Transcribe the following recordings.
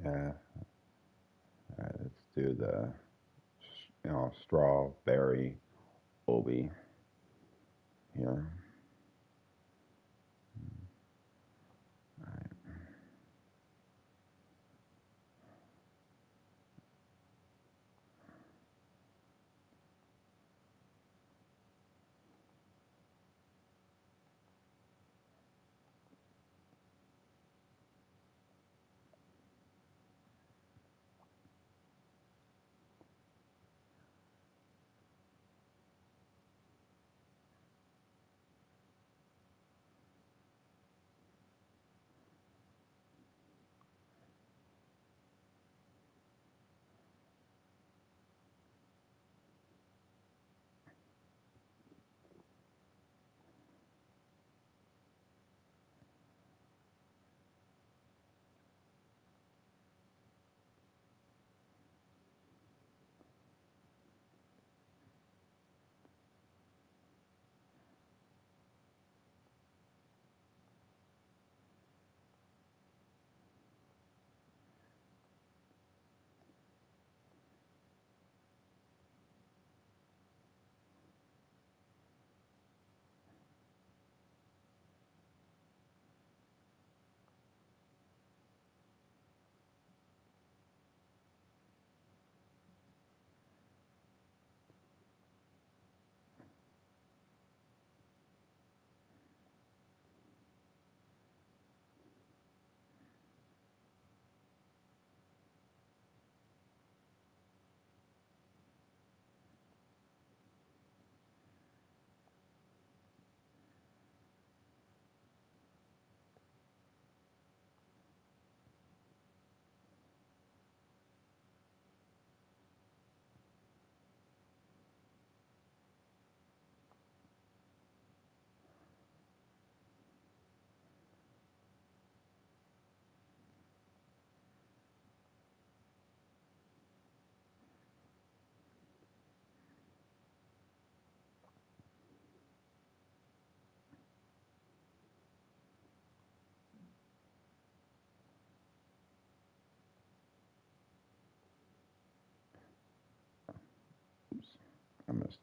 Yeah. Let's do the strawberry obi here. All right. Oops, I missed.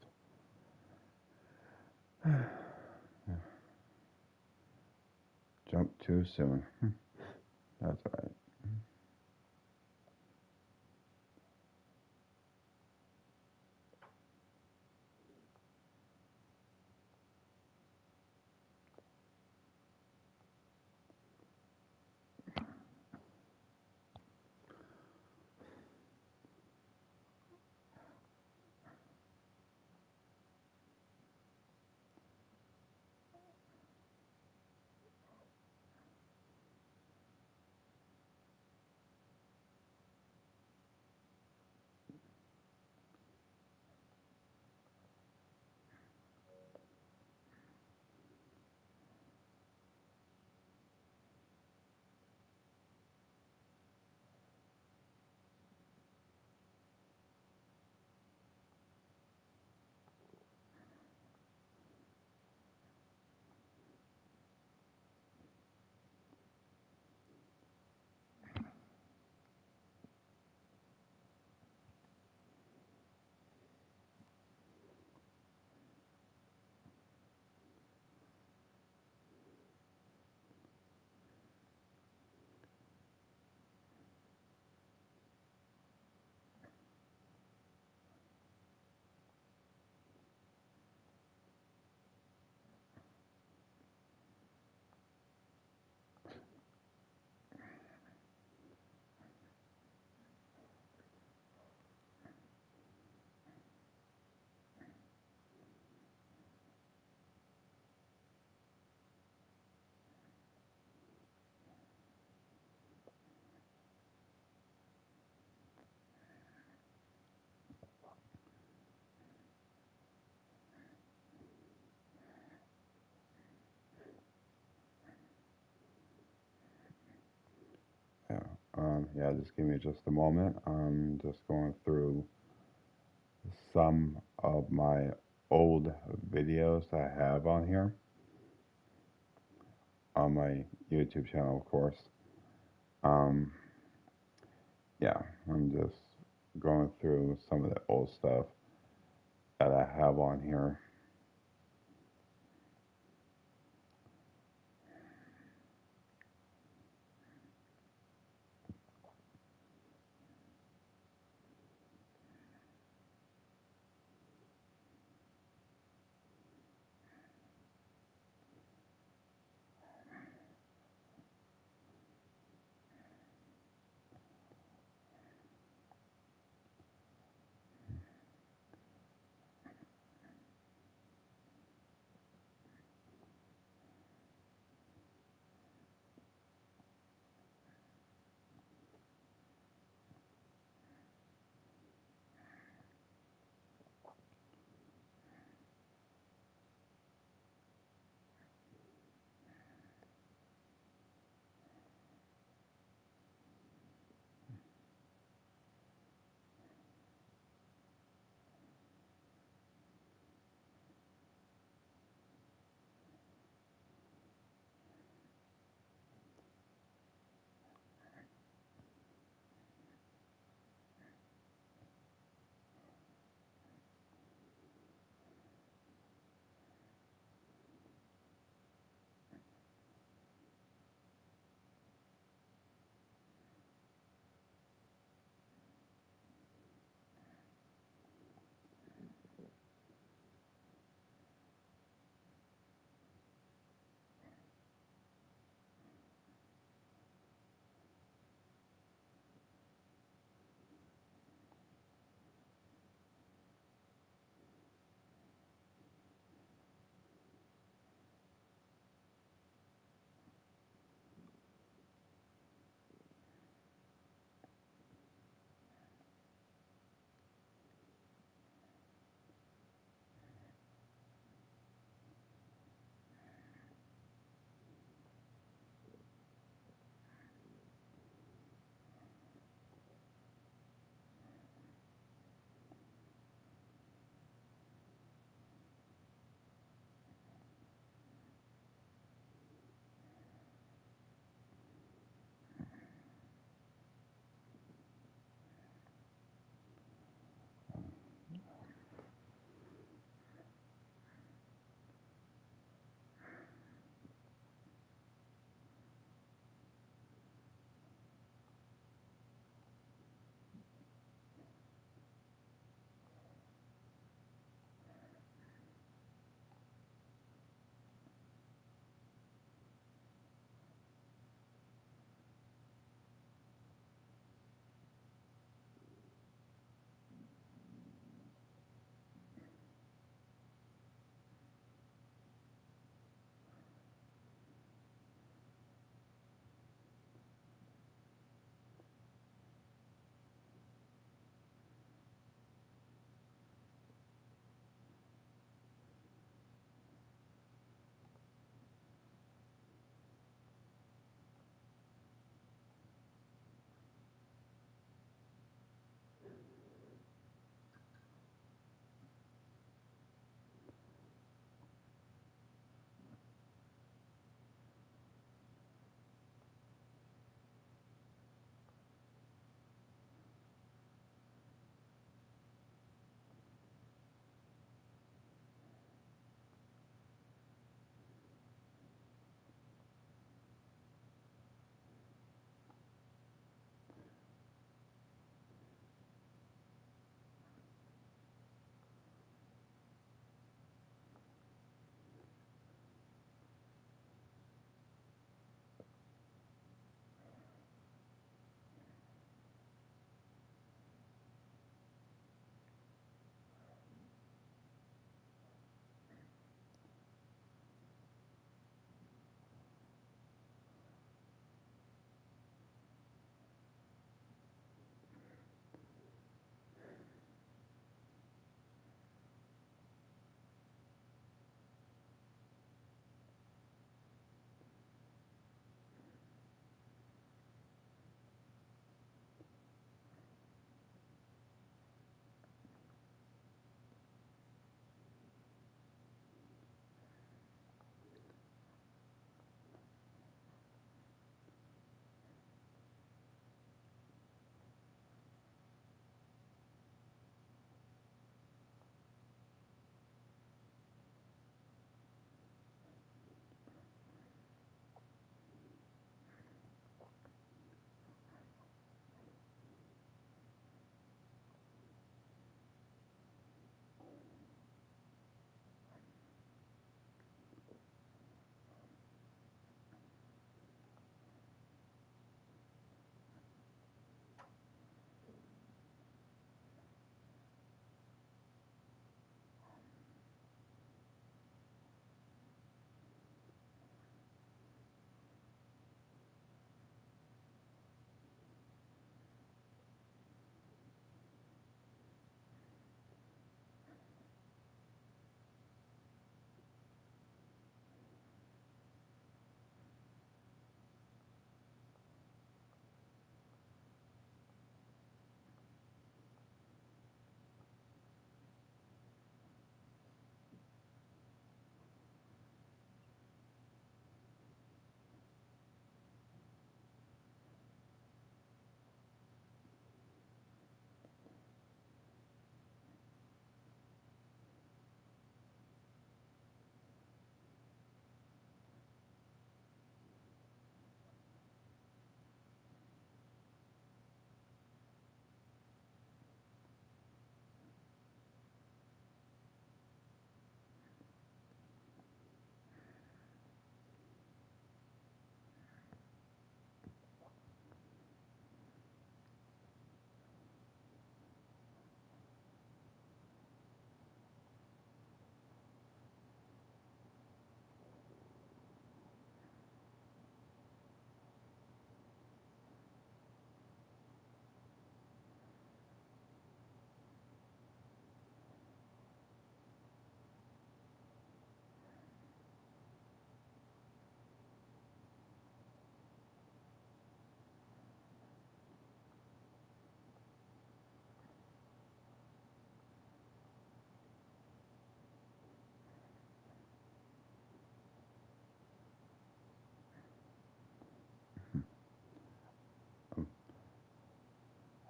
Jump too soon. That's all right. Yeah. Yeah, just give me just a moment. I'm just going through some of my old videos I have on here on my YouTube channel, of course. Um, yeah, I'm just going through some of the old stuff that I have on here.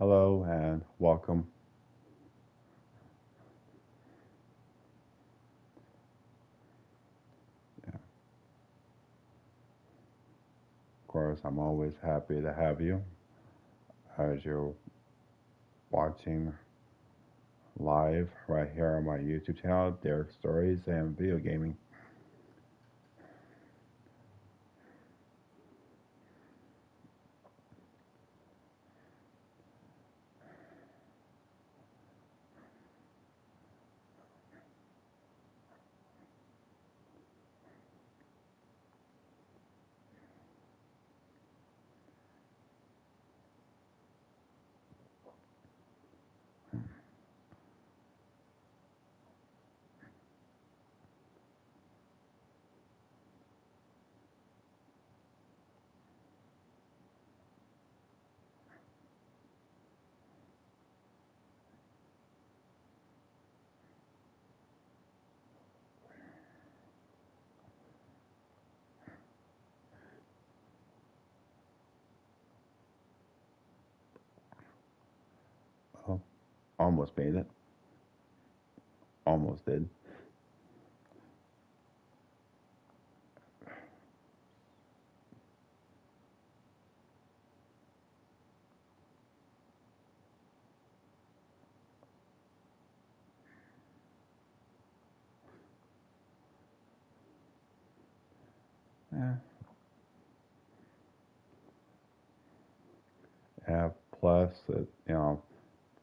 Hello and welcome. Yeah, of course, I'm always happy to have you as you're watching live right here on my YouTube channel, Derek Stories and Video Gaming. Oh, almost made it. Almost did. Yeah. Yeah. Plus,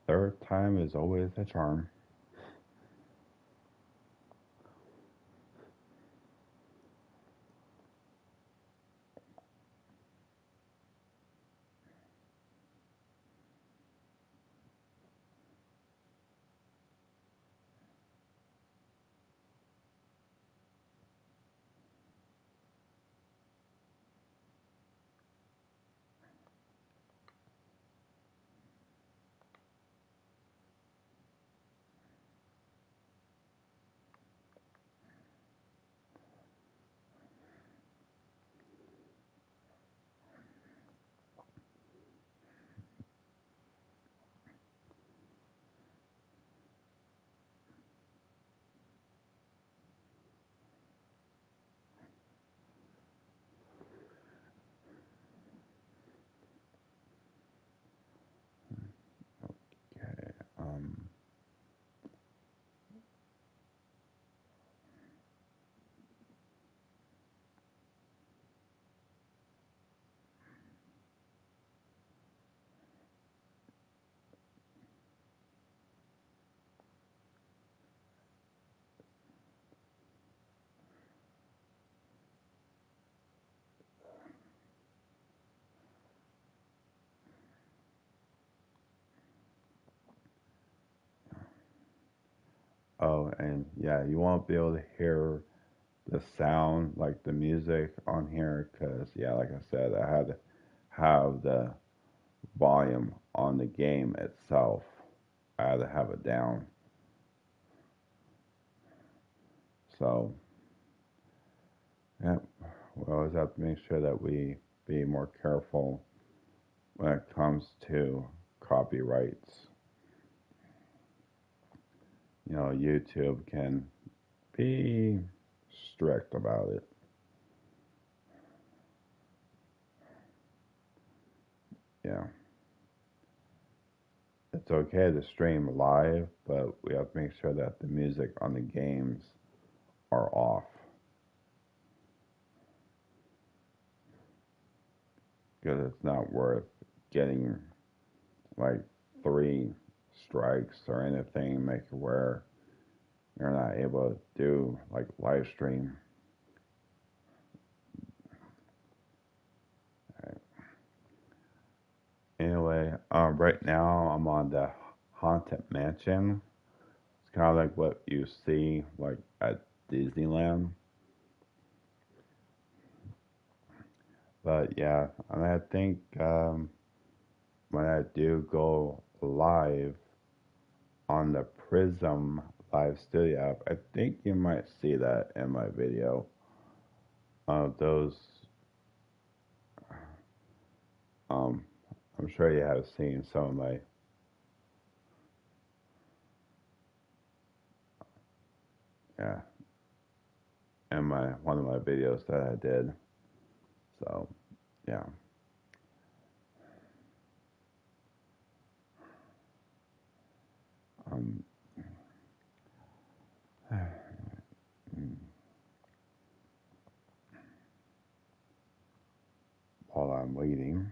third time is always a charm. Okay. Oh, and yeah, you won't be able to hear the sound, like the music on here, because, yeah, like I said, I had to have the volume on the game itself. I had to have it down. So, yeah, we always have to make sure that we be more careful when it comes to copyrights. YouTube can be strict about it. Yeah. It's okay to stream live, but we have to make sure that the music on the games are off because it's not worth getting like three strikes or anything, make it where you're not able to do like live stream. Right. Anyway, right now I'm on the Haunted Mansion. It's kind of like what you see like at Disneyland. But yeah, I think when I do go live on the Prism Live Studio app, I think you might see that in my video. Those, um, I'm sure you have seen some of my yeah, in my one of my videos that I did. So yeah. Um, while I'm waiting.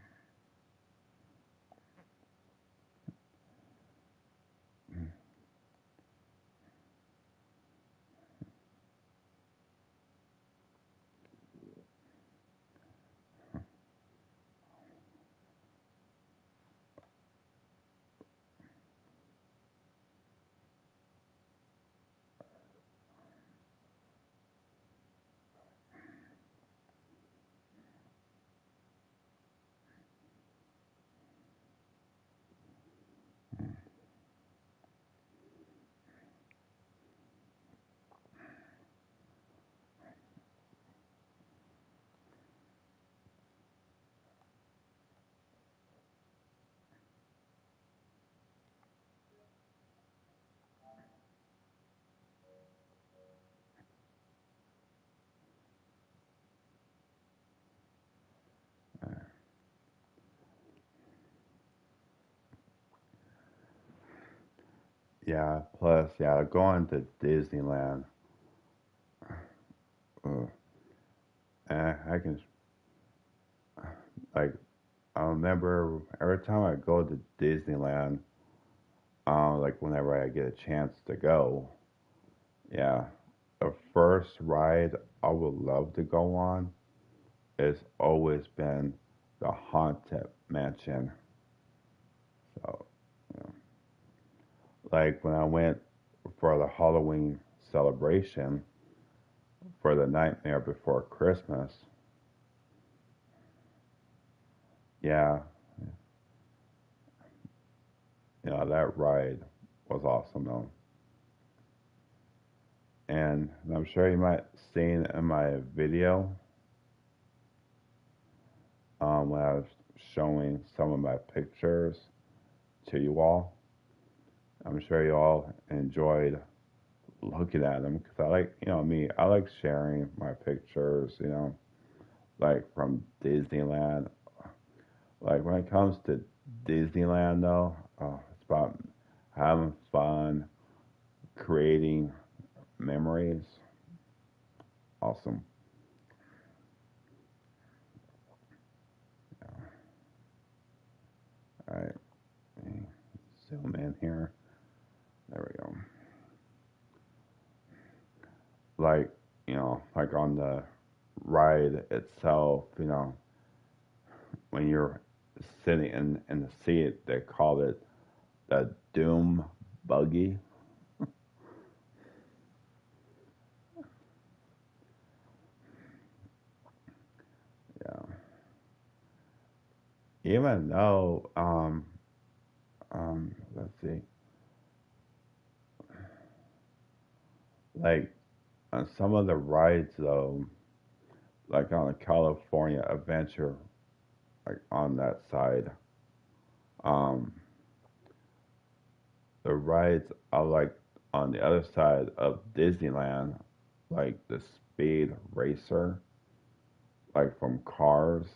Yeah. Plus, yeah, going to Disneyland. Uh, I can like I remember every time I go to Disneyland, like whenever I get a chance to go, yeah, the first ride I would love to go on has always been the Haunted Mansion. So, you know, like when I went for the Halloween celebration for the Nightmare Before Christmas, yeah, that ride was awesome though. And I'm sure you might have seen in my video when I was showing some of my pictures to you all. I'm sure you all enjoyed looking at them because I like, me, I like sharing my pictures, like from Disneyland. Like when it comes to Disneyland, though, it's about having fun, creating memories. Awesome. All right, zoom in here. There we go. Like, like on the ride itself, when you're sitting in the seat, they call it the Doom Buggy. Yeah. Even though, let's see, like on some of the rides though, like on the California Adventure, like on that side, um, the rides are like on the other side of Disneyland, like the Speed Racer, like from Cars.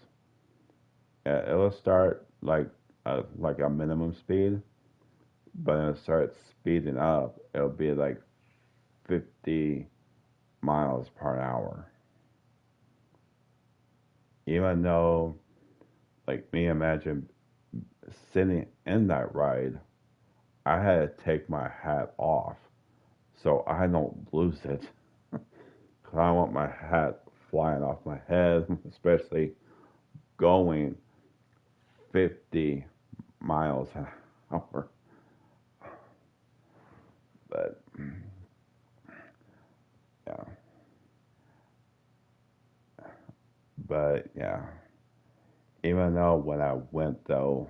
It'll start like a minimum speed, but when it starts speeding up, it'll be like 50 miles per hour. Even though, like me, imagine sitting in that ride, I had to take my hat off so I don't lose it. Cause I don't want my hat flying off my head, especially going 50 miles an hour. But yeah, but yeah. Even though when I went though,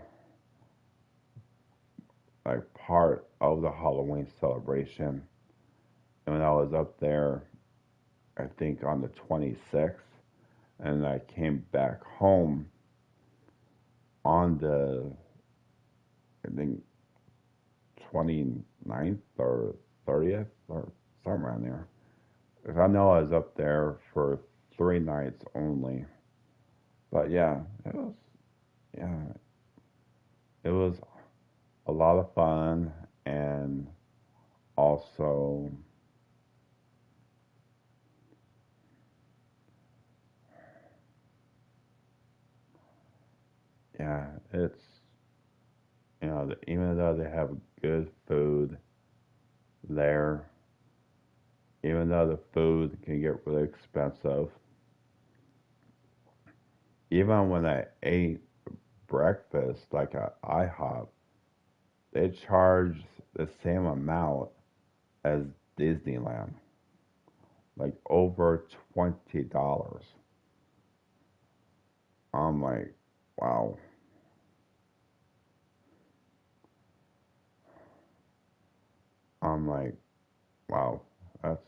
like part of the Halloween celebration, and when I was up there, I think on the 26th, and I came back home on the, I think, 29th or 30th or somewhere around there. 'Cause I know I was up there for 3 nights only. But yeah, yeah, it was a lot of fun, and also, yeah, it's even though they have good food there, even though the food can get really expensive, even when I ate breakfast like at IHOP, they charge the same amount as Disneyland, like over $20. I'm like, wow. I'm like, wow. That's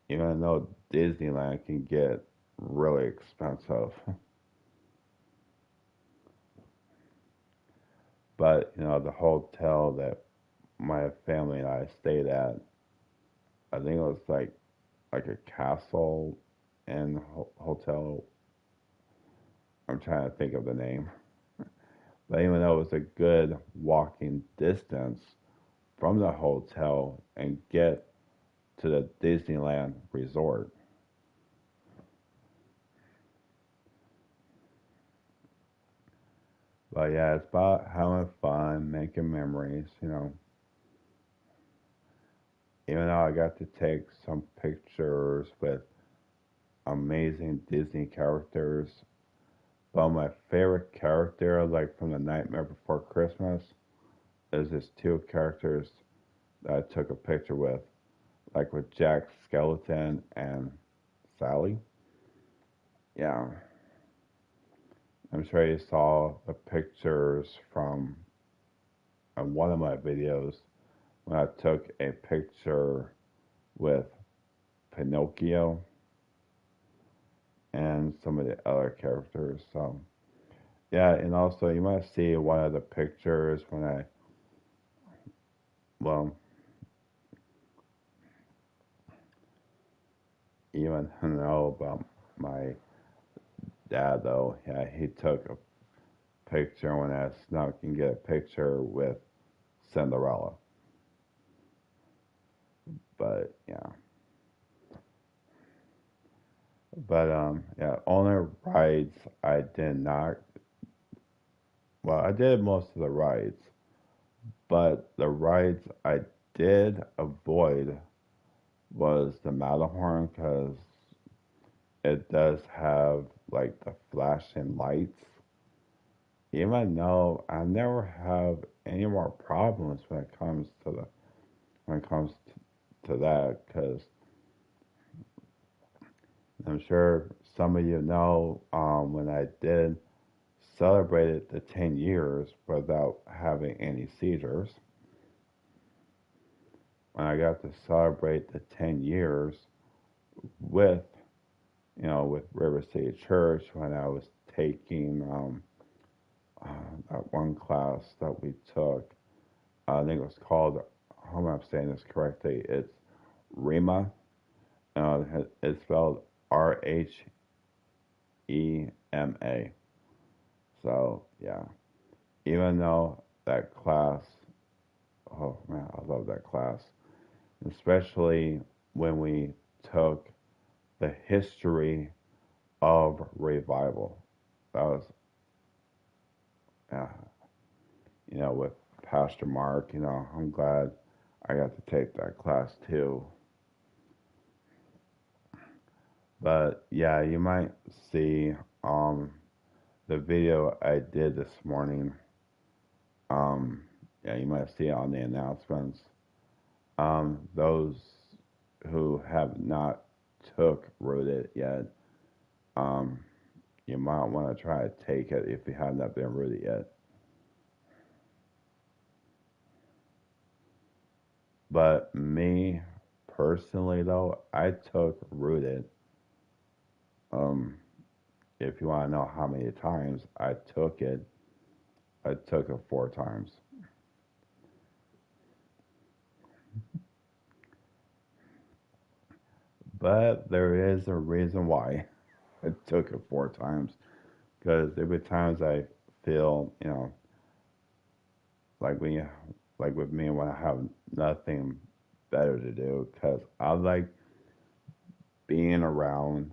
even though Disneyland can get really expensive, but the hotel that my family and I stayed at, I think it was like a castle and hotel. I'm trying to think of the name. But even though it was a good walking distance from the hotel and get to the Disneyland resort. But yeah, it's about having fun, making memories. Even though I got to take some pictures with amazing Disney characters, but my favorite character, like from the Nightmare Before Christmas, is this two characters that I took a picture with, like with Jack Skeleton and Sally. Yeah, I'm sure you saw the pictures from one of my videos when I took a picture with Pinocchio and some of the other characters. So yeah, and also you might see one of the pictures when well, even know about my dad though. Yeah, he took a picture when I snuck and get a picture with Cinderella. But yeah, yeah, only rides I did not. Well, I did most of the rides, but the rides I did avoid was the Matterhorn because it does have like the flashing lights. Even though I never have any more problems when it comes to that, because I'm sure some of you know when I did celebrate the 10 years without having any seizures. When I got to celebrate the 10 years with with River City Church when I was taking that one class that we took. I think it was called, how am I saying this correctly? It's REMA. It's spelled RHEMA. So, yeah. Even though that class, oh man, I love that class. Especially when we took the history of revival. That was, yeah, with Pastor Mark. I'm glad I got to take that class too. But yeah, you might see um, the video I did this morning. Um, yeah, you might see it on the announcements. Those who have not took rooted yet, um, you might want to try to take it if you have not been rooted yet. But me personally, though, I took rooted. Um, if you want to know how many times I took it 4 times. But there is a reason why I took it 4 times. Because there be times I feel, like when you, like with me when I have nothing better to do. Because I like being around,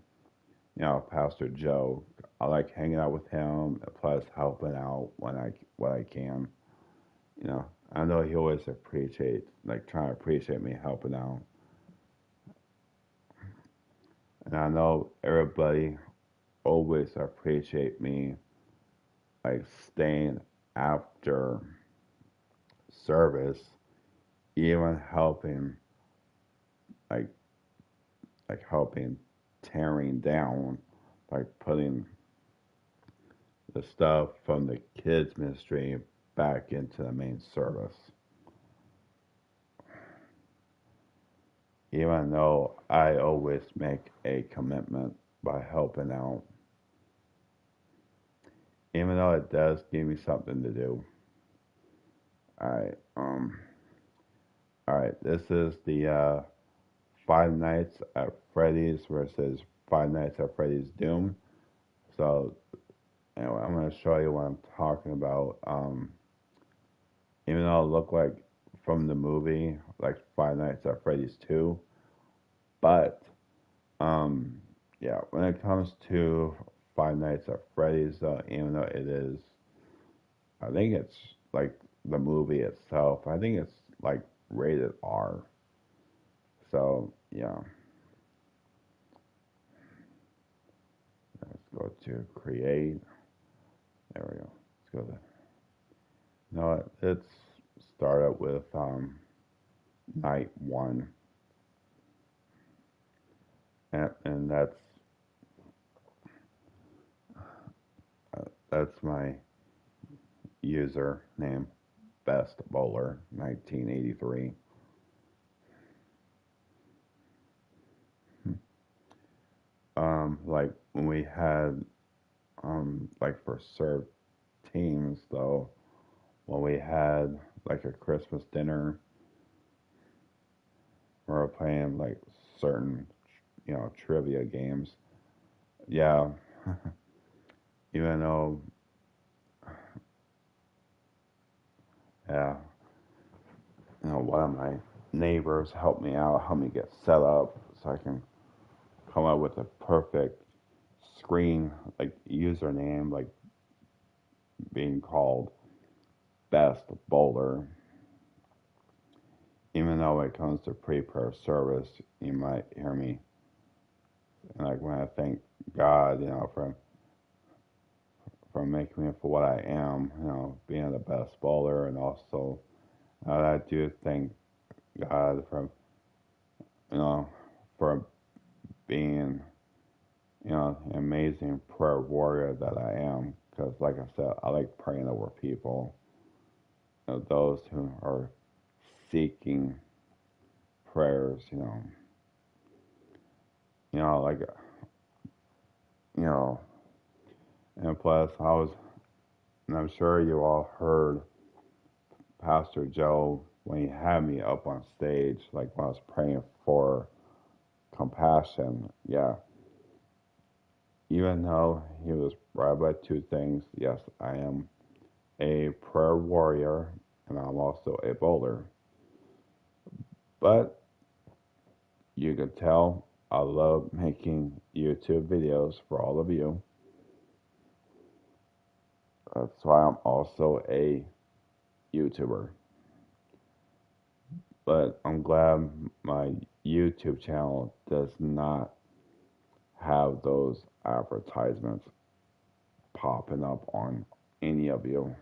Pastor Joe. I like hanging out with him, plus helping out when I what I can. I know he always trying to appreciate me helping out, and I know everybody always appreciate me like staying after service, even like helping tearing down, like putting the stuff from the kids ministry back into the main service. Even though I always make a commitment by helping out, even though it does give me something to do. Alright, alright, this is the Five Nights at Freddy's versus Five Nights at Freddy's Doom. So, anyway, I'm going to show you what I'm talking about. Even though it looked like from the movie, like Five Nights at Freddy's 2, but yeah, when it comes to Five Nights at Freddy's, even though it is, I think it's like the movie itself. I think it's like rated R. So yeah, let's go to create. There we go. Let's go to. No, it's started with night one, and that's my username, Best Bowler 1983. Like when we had like for served teams though, when we had like a Christmas dinner, we were playing like certain trivia games. Yeah, even though yeah, one of my neighbors helped me get set up so I can come up with a perfect screen like username, like being called Best Bowler. Even though when it comes to pre-prayer service, you might hear me like when I thank God, for making me for what I am, being the best bowler, and also I do thank God you know, for being, an amazing prayer warrior that I am. Because, like I said, I like praying over people, those who are seeking prayers, like, you know, and plus and I'm sure you all heard Pastor Joe when he had me up on stage, like when I was praying for compassion. Yeah, even though he was right about two things, yes, I am a prayer warrior and I'm also a bowler. But you can tell I love making YouTube videos for all of you. That's why I'm also a YouTuber. But I'm glad my YouTube channel does not have those advertisements popping up on any of you.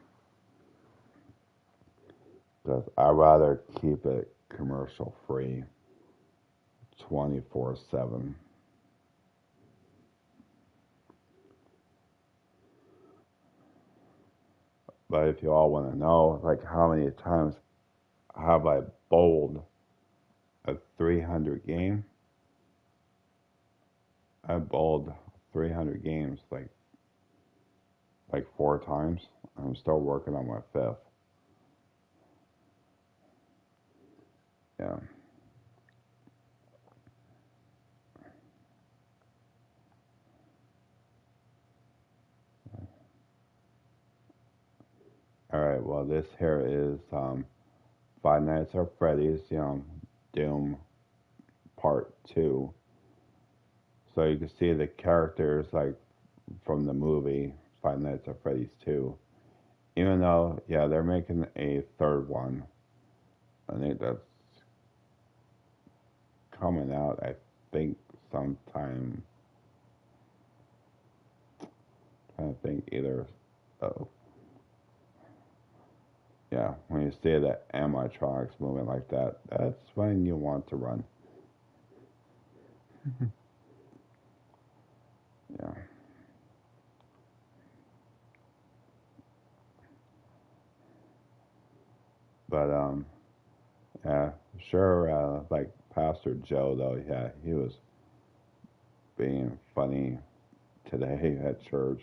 Because I'd rather keep it commercial free 24/7. But if you all want to know, like how many times have I bowled a 300 game? I bowled 300 games like 4 times. I'm still working on my fifth. Yeah. Alright, well, this here is Five Nights at Freddy's, Doom Part 2. So you can see the characters, like, from the movie Five Nights at Freddy's 2. Even though, yeah, they're making a third one. I think that's coming out, I think, sometime. I think either. Oh, yeah. When you see the animatronics moving like that, that's when you want to run. Yeah. But yeah, sure. Like Pastor Joe, though, yeah, he was being funny today at church.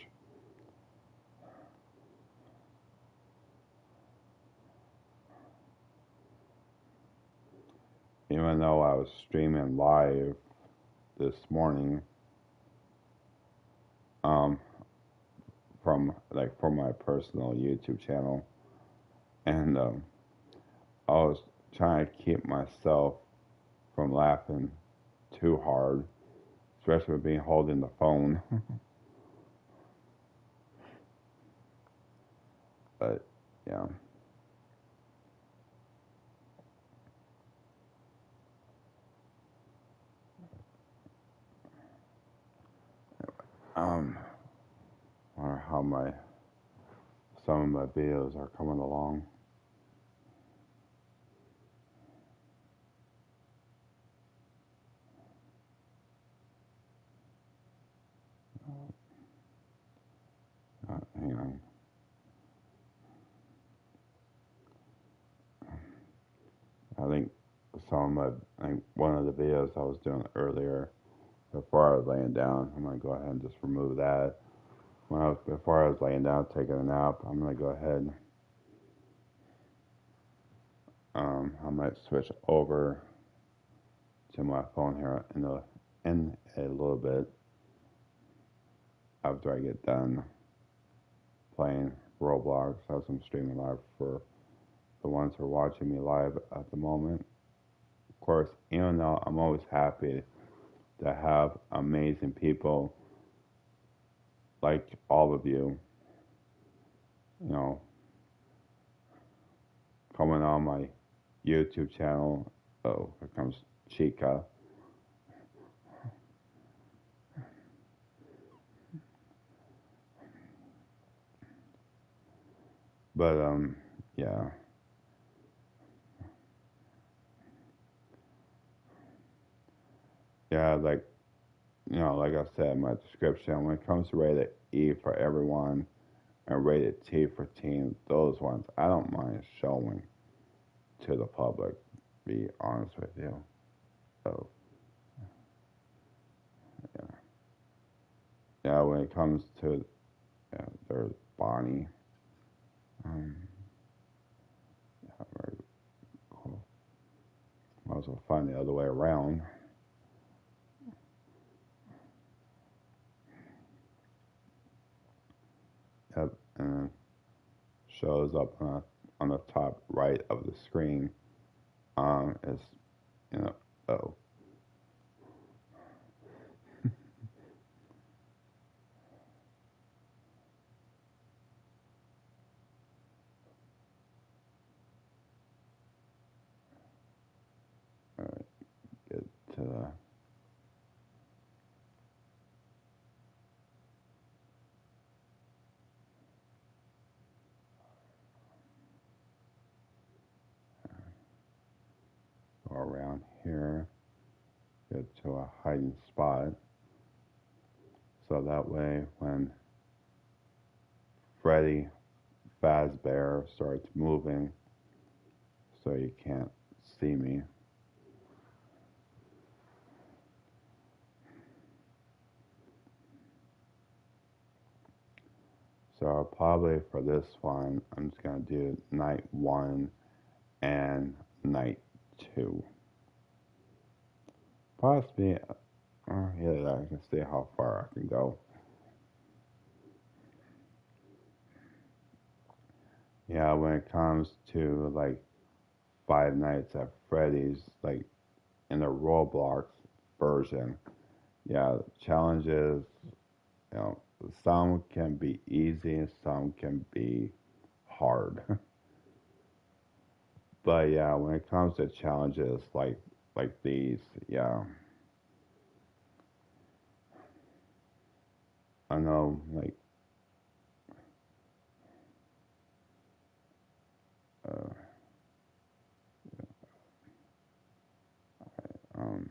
Even though I was streaming live this morning, um, from my personal YouTube channel, and I was trying to keep myself from laughing too hard, especially with being holding the phone. But yeah, um, or how my some of my videos are coming along. Hang on. I think I think one of the videos I was doing earlier before I was laying down, I'm gonna go ahead and just remove that. Before I was laying down taking a nap, I'm gonna go ahead. I might switch over to my phone here in a little bit after I get done playing Roblox, as I'm streaming live for the ones who are watching me live at the moment. Of course, even though I'm always happy to have amazing people like all of you, you know, coming on my YouTube channel. Oh, here comes Chica. But yeah, yeah, like like I said in my description, when it comes to rated E for everyone and rated T for teen, those ones I don't mind showing to the public. Be honest with you. So yeah, yeah. When it comes to there's Bonnie. Um, yeah, very cool. Might as well find the other way around. Yep, and shows up on the top right of the screen. Is you know oh all right, get to the go around here, get to a hiding spot, so that way when Freddy Fazbear starts moving, so you can't see me. So probably for this one, I'm just gonna do night 1 and night 2. Possibly, yeah, I can see how far I can go. Yeah, when it comes to like Five Nights at Freddy's, like in the Roblox version, yeah, challenges, you know, some can be easy, some can be hard. But yeah, when it comes to challenges like these, yeah, I know like uh, um,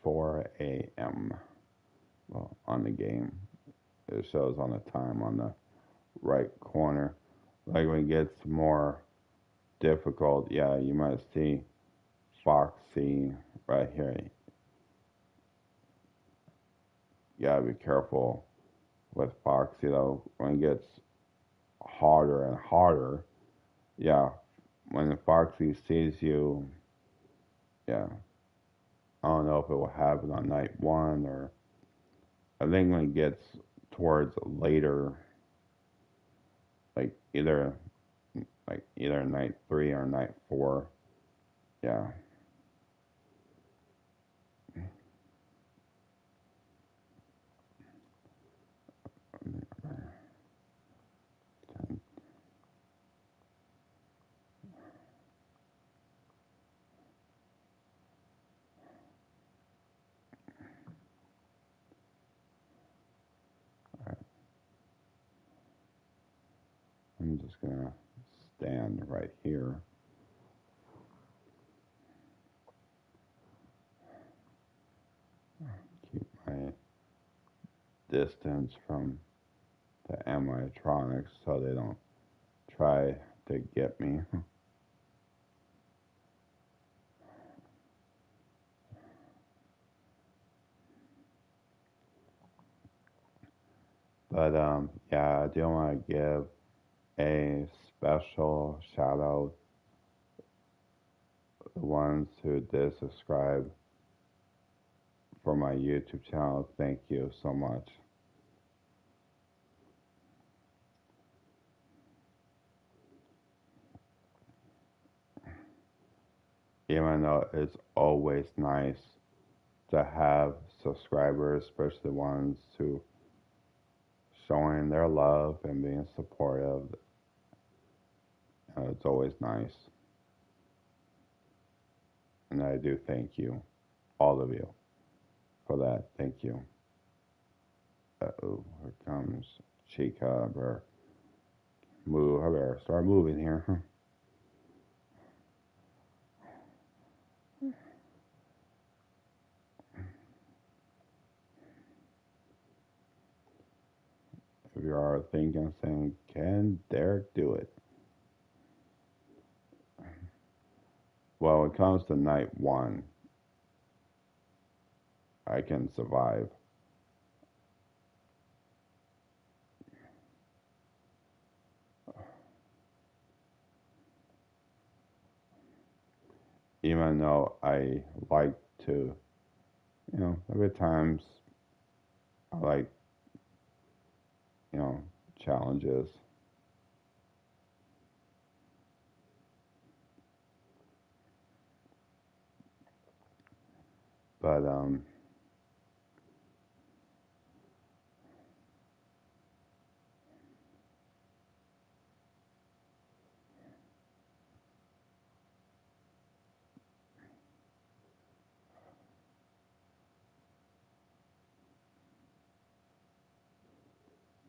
4 a.m. Well, on the game, it shows on the time on the right corner. Like when it gets more difficult, yeah, you might see Foxy right here. You gotta be careful with Foxy though. When it gets harder and harder, yeah, when the Foxy sees you, yeah, I don't know if it will happen on night one or I think when it gets towards later, like either night three or night four, yeah. I'm just gonna stand right here. Keep my distance from the animatronics so they don't try to get me. But yeah, I do want to give a special shout out to the ones who did subscribe for my YouTube channel. Thank you so much. Even though it's always nice to have subscribers, especially the ones who showing their love and being supportive. It's always nice, and I do thank you, all of you, for that. Thank you. Oh, here comes Chica. I better move. I better start moving here. If you are thinking, saying, "Can Derek do it?" Well, when it comes to night one, I can survive. Even though I like to, every times I like, you know, challenges. But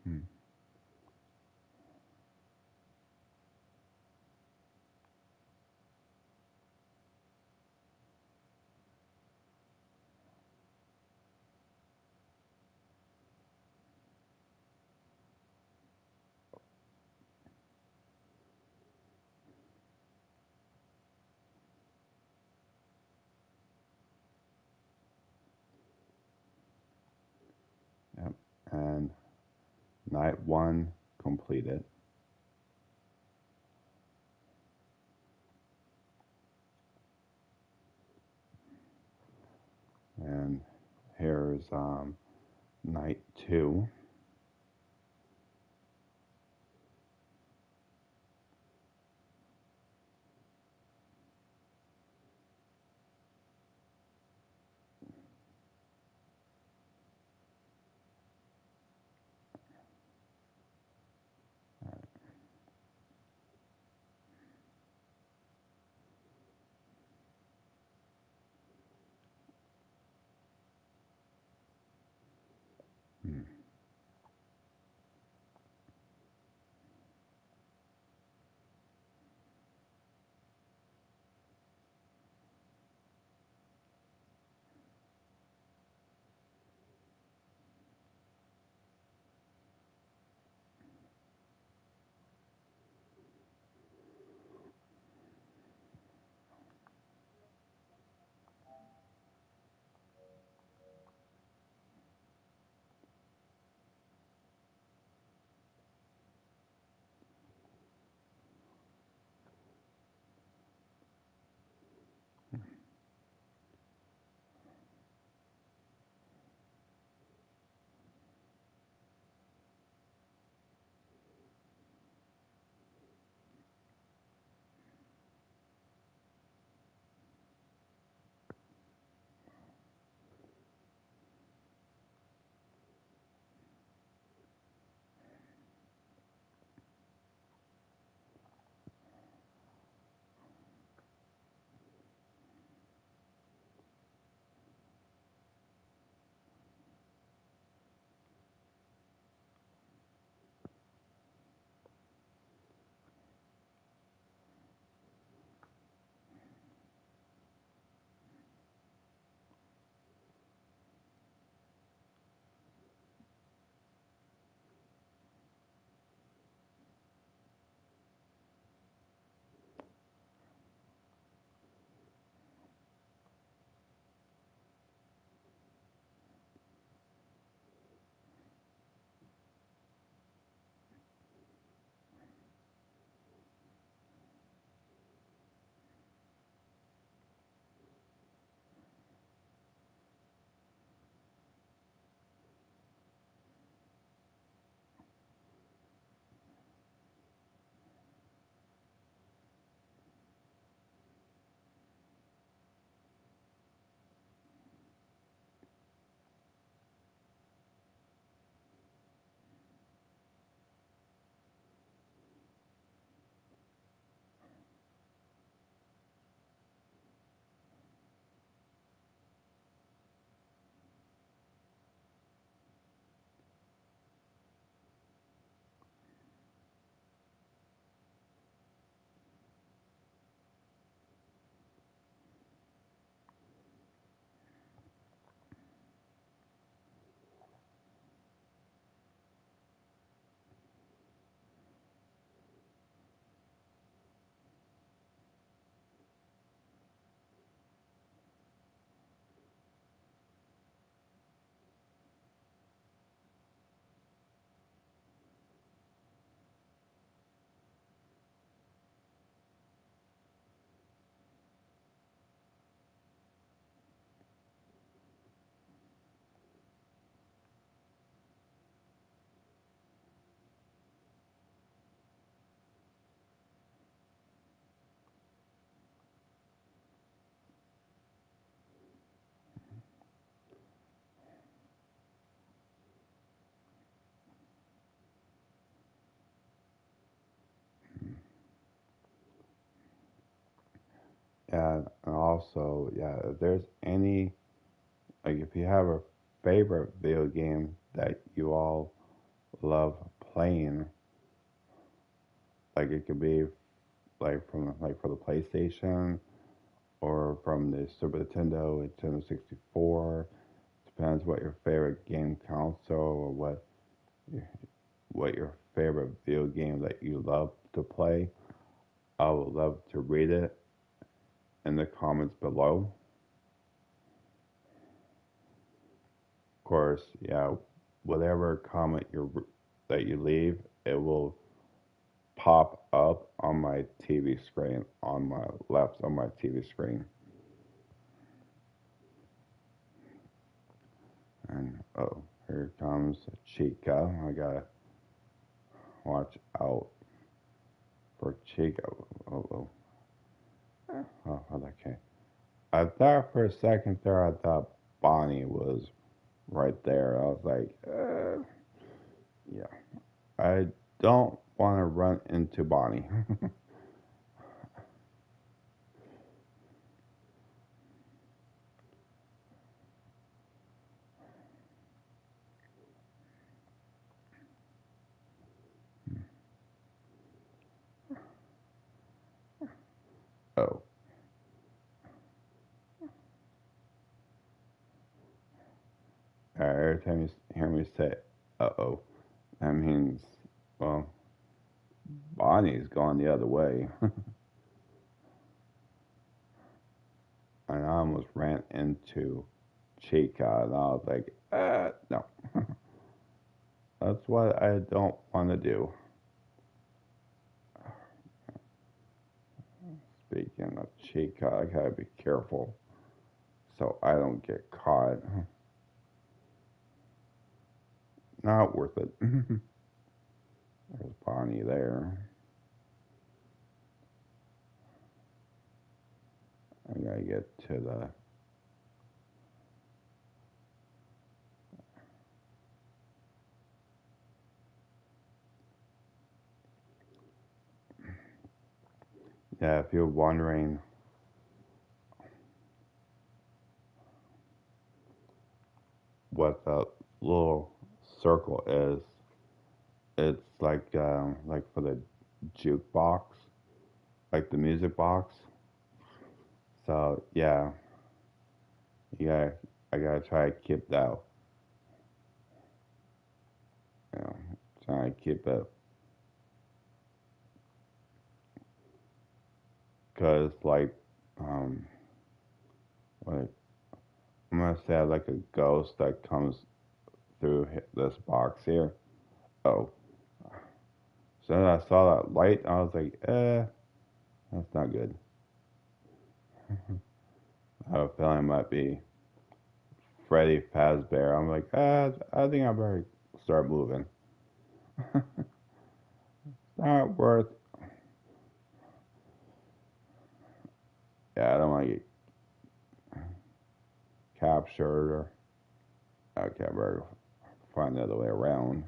hmm, yep. And night one completed. there's night two. Hmm. And also, yeah, if there's any, like, if you have a favorite video game that you all love playing, like, it could be like from like for the PlayStation or from the Super Nintendo, Nintendo 64. Depends what your favorite game console or what your favorite video game that you love to play. I would love to read it in the comments below. Of course, yeah, whatever comment that you leave, it will pop up on my TV screen on my left on my TV screen. And oh, here comes Chica. I gotta watch out for Chica. Oh, okay. I thought for a second there, I thought Bonnie was right there. I was like, yeah, I don't want to run into Bonnie. Oh, every time you hear me say, oh, that means, well, Bonnie's gone the other way. And I almost ran into Chica, and I was like, no. That's what I don't want to do. Speaking of Chica, I gotta be careful so I don't get caught. Not worth it. There's Bonnie there. I gotta get to the. Yeah, if you're wondering what the little circle is, it's like for the jukebox, like the music box. So yeah, yeah, I gotta try to keep that, you know, try to keep it, cause um, like I'm gonna say like a ghost that comes through this box here. Oh, so then I saw that light, I was like, that's not good. I have a feeling it might be Freddy Fazbear. I'm like, I think I better start moving. Not worth. Yeah, I don't want to get captured or. Okay, I better find the other way around.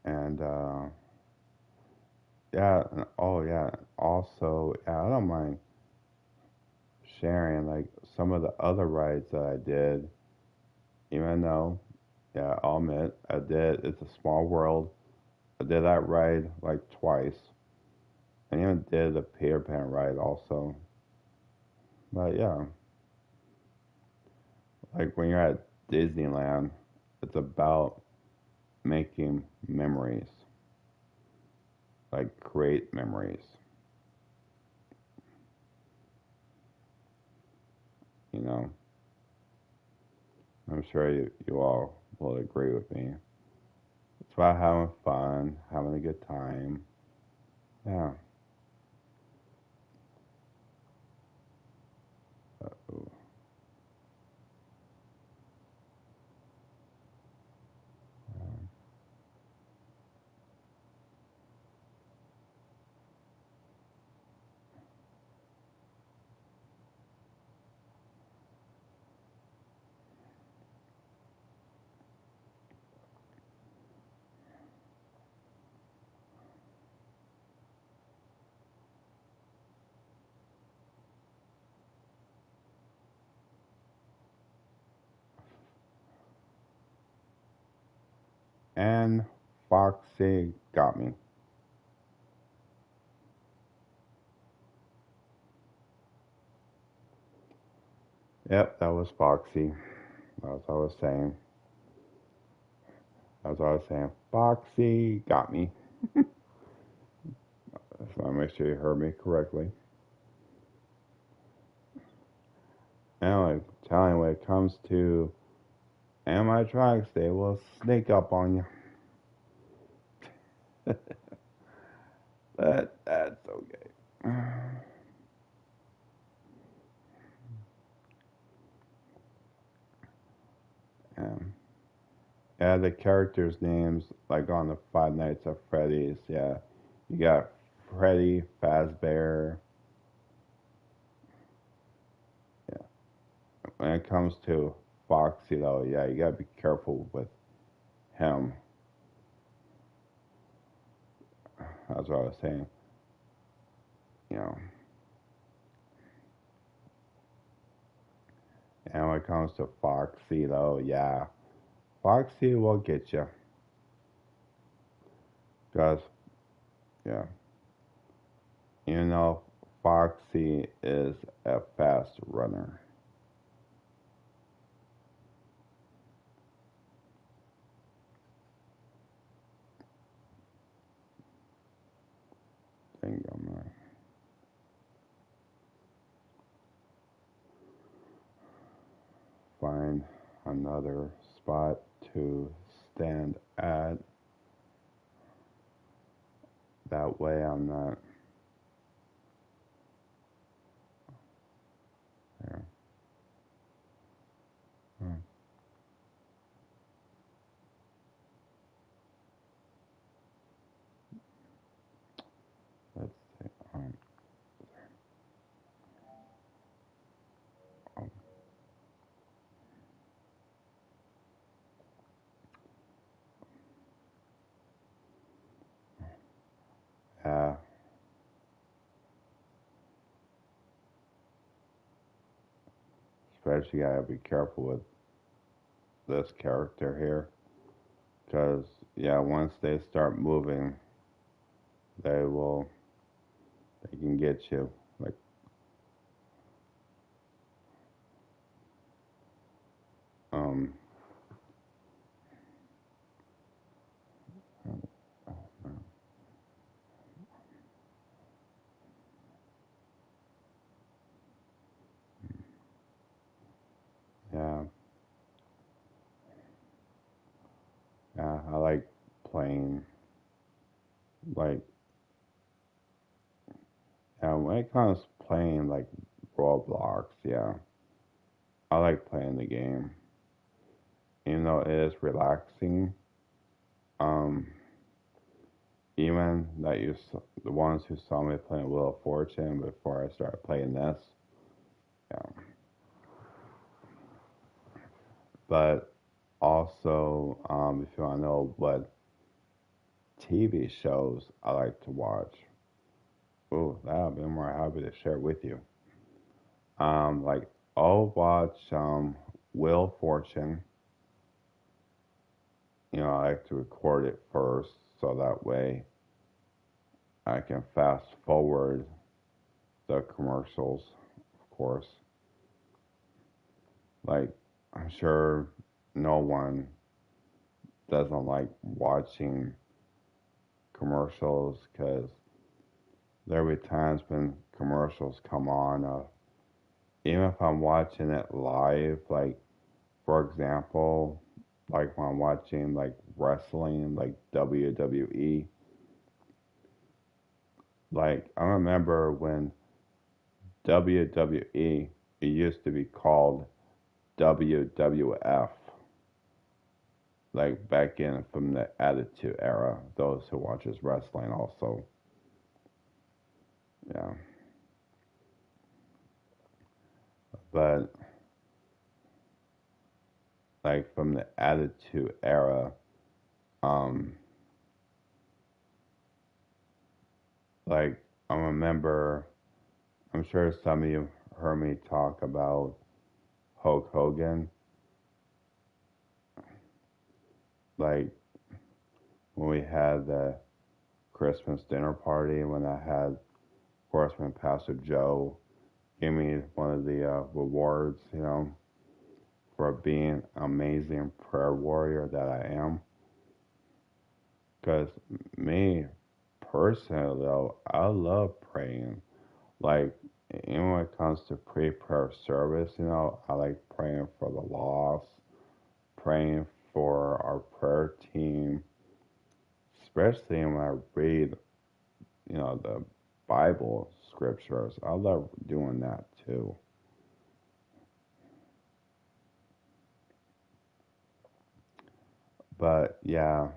And yeah, oh yeah. Also, yeah, I don't mind sharing like some of the other rides that I did, even though, yeah, I'll admit I did. It's a small world. I did that ride like twice. I even did the Peter Pan ride also. But yeah, like when you're at Disneyland, it's about making memories, like create memories. You know, I'm sure you all will agree with me. It's about having fun, having a good time. Yeah. And Foxy got me. Yep, that was Foxy. That's what I was saying. That's what I was saying. Foxy got me. So I make sure you heard me correctly. Anyway, telling when it comes to animatronics, they will sneak up on you. But that's okay. Um, yeah, the characters' names, like on the Five Nights at Freddy's, yeah. You got Freddy Fazbear. Yeah. When it comes to Foxy, though, yeah, you gotta be careful with him. That's what I was saying. You know, and when it comes to Foxy, though, yeah, Foxy will get you. Cause, yeah, you know, Foxy is a fast runner. I think I'm gonna find another spot to stand at. That way I'm not there. Hmm, let's see. Um, yeah, especially gotta be careful with this character here. Because, yeah, once they start moving, they will, they can get you. Like, um, yeah, yeah, I like playing, like, yeah, when it comes to playing, like, Roblox, yeah, I like playing the game. Even though it is relaxing, um, even that the ones who saw me playing Wheel of Fortune before I started playing this, yeah, but also, if you want to know what TV shows I like to watch, oh, that I've been more happy to share with you. Like I'll watch Wheel of Fortune. You know, I like to record it first so that way I can fast forward the commercials, of course. Like I'm sure no one doesn't like watching commercials because there will be times when commercials come on. Even if I'm watching it live, like for example, like when I'm watching like wrestling, like WWE, like I remember when WWE, it used to be called WWF, like back in from the Attitude Era. Those who watches wrestling also, yeah. But like from the Attitude Era, um, like I remember, I'm sure some of you heard me talk about Hulk Hogan, like when we had the Christmas dinner party, when I had, of course, when Pastor Joe, gave me one of the rewards, for being an amazing prayer warrior that I am. Because me personally, though, I love praying. Like, even when it comes to pre-prayer service, I like praying for the lost, praying for our prayer team, especially when I read, the Bible scriptures. I love doing that too. But yeah,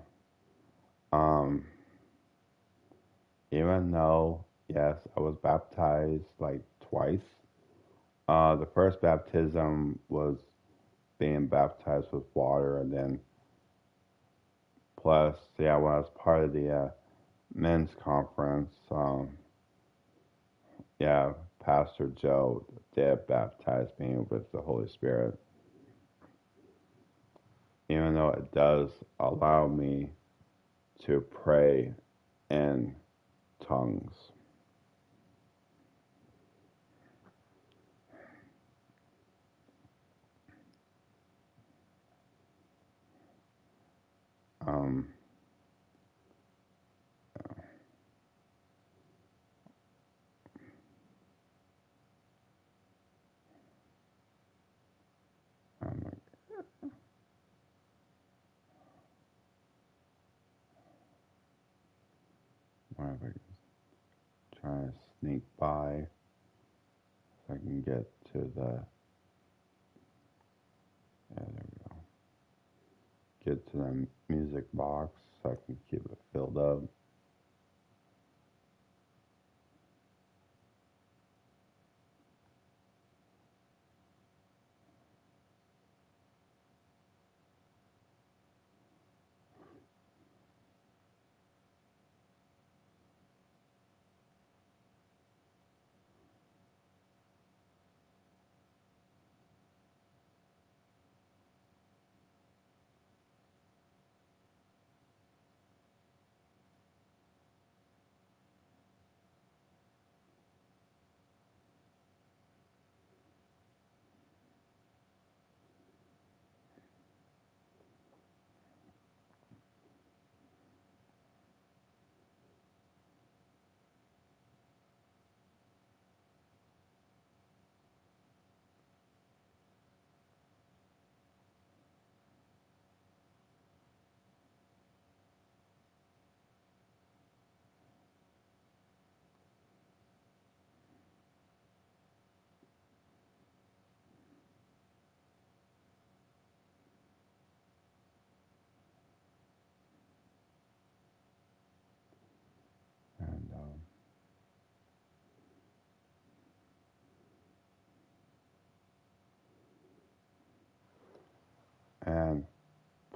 um, even though, yes, I was baptized like twice. The first baptism was being baptized with water, and then plus, yeah, when I was part of the men's conference, yeah, Pastor Joe did baptize me with the Holy Spirit, even though it does allow me to pray in tongues. Um, I'm like, why am I trying to sneak by so I can get to the, yeah, there we go. Get to the music box so I can keep it filled up. And, and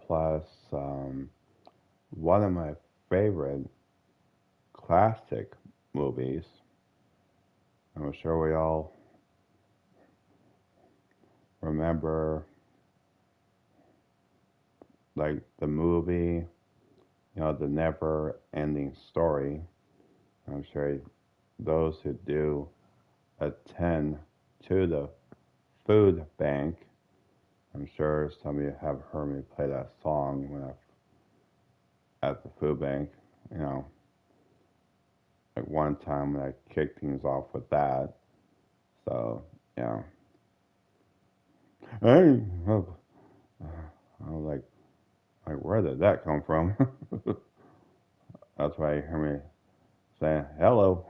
plus, one of my favorite classic movies, I'm sure we all remember, like the movie, The Never Ending Story. I'm sure those who do attend to the food bank, I'm sure some of you have heard me play that song when I at the food bank. You know, like one time when I kicked things off with that. So yeah, hey, I was like where did that come from? That's why you hear me saying hello.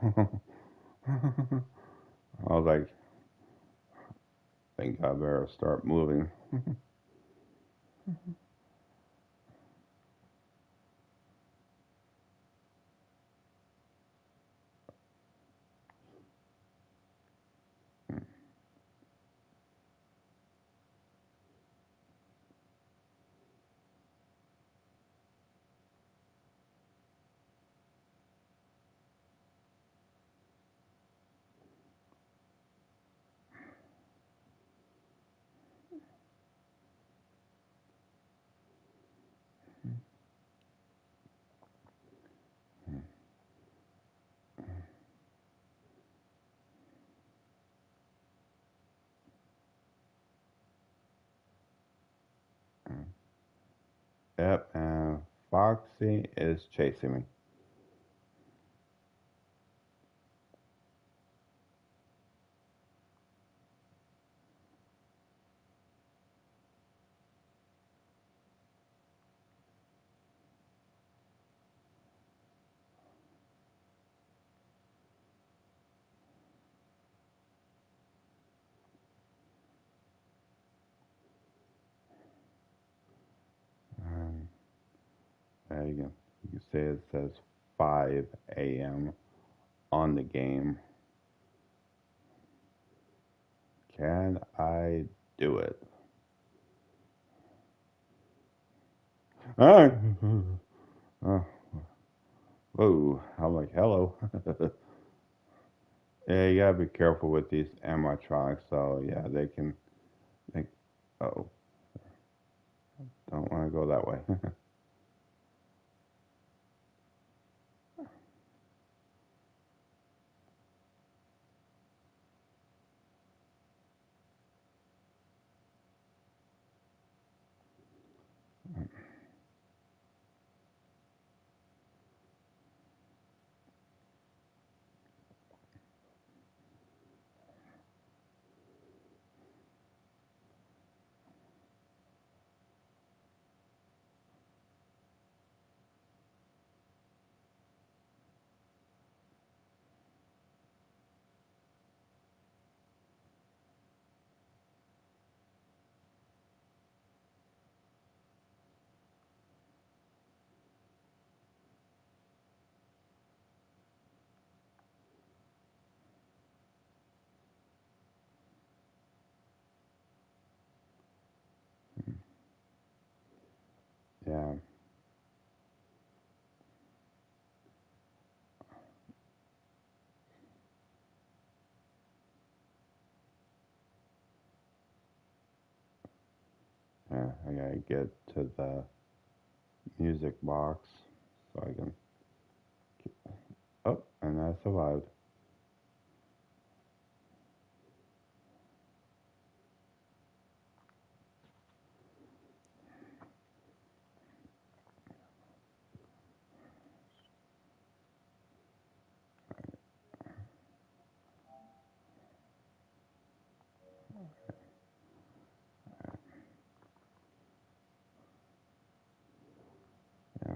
I was like, I think I better start moving. Yep, and Foxy is chasing me. And you can see it says 5 a.m. on the game. Can I do it? Ah! Oh, whoa, I'm like, hello. Yeah, you gotta be careful with these animatronics, so yeah, they can make, oh, don't want to go that way. Yeah, yeah, I gotta get to the music box so I can, oh, and I survived. Yeah,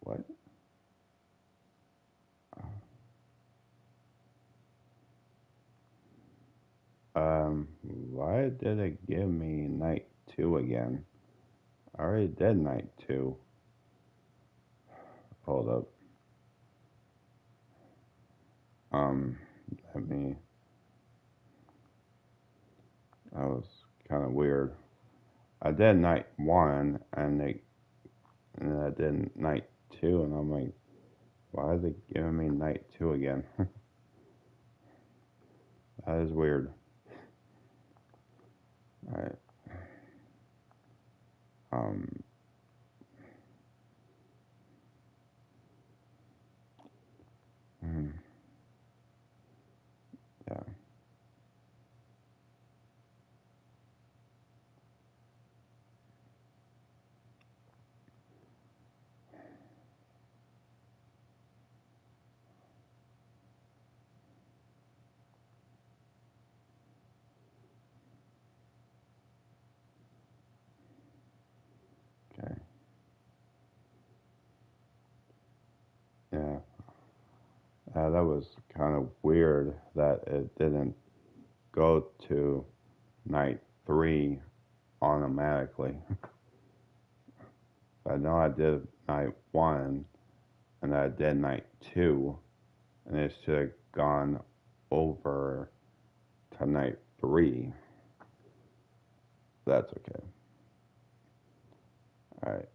what? Why did it give me night two again? I already did night two. Hold up. Um, let me, that was kind of weird. I did night one, and I did night two, and I'm like, why is it giving me night two again? That is weird. Alright. Um, hmm, yeah, okay. Yeah, that was kind of weird that it didn't go to night three automatically. I know I did night one, and I did night two, and it should have gone over to night three. That's okay. Alright.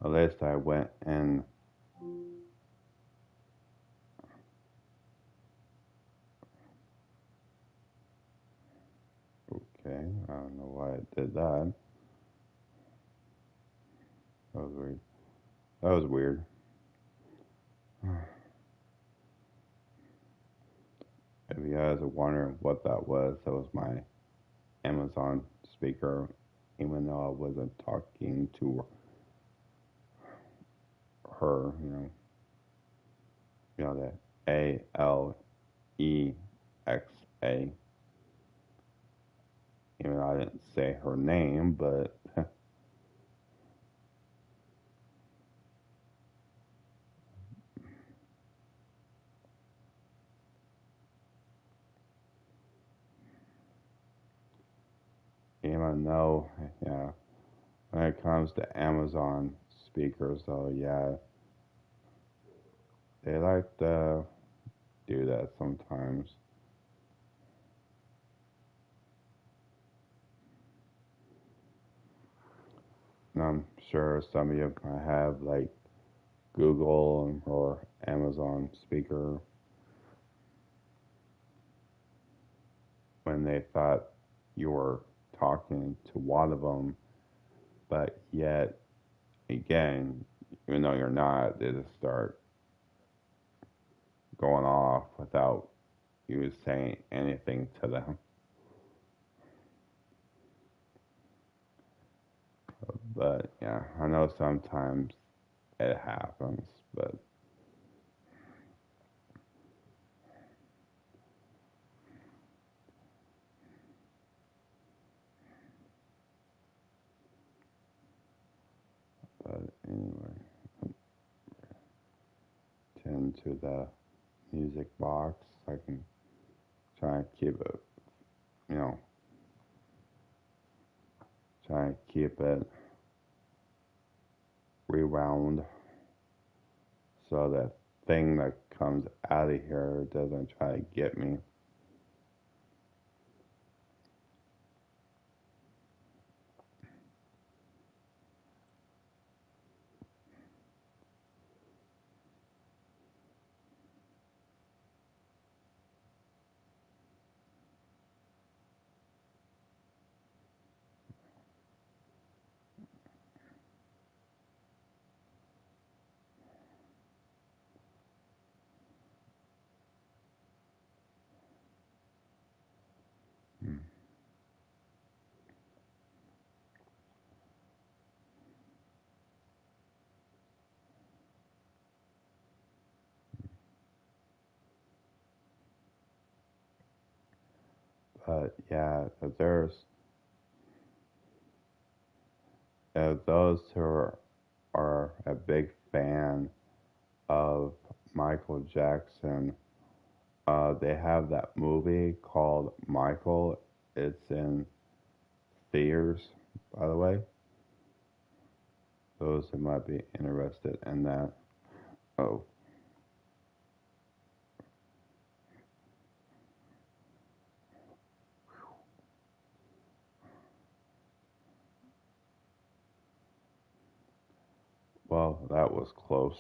At least I went and okay. I don't know why I did that. That was weird. That was weird. If you guys are wondering what that was my Amazon speaker, even though I wasn't talking to her, that Alexa. Even though I didn't say her name, but even though, yeah, when it comes to Amazon speakers, though, yeah, they like to do that sometimes. And I'm sure some of you might have like Google or Amazon speaker when they thought you were talking to one of them, but yet again, even though you're not, they just start going off without you saying anything to them. But yeah, I know sometimes it happens, but anyway, tend to the music box. I can try and keep it, you know, try and keep it rewound so that thing that comes out of here doesn't try to get me. Mm. But yeah, if those who are a big fan of Michael Jackson, they have that movie called Michael. It's in theaters, by the way. Those who might be interested in that. Oh, well, that was close.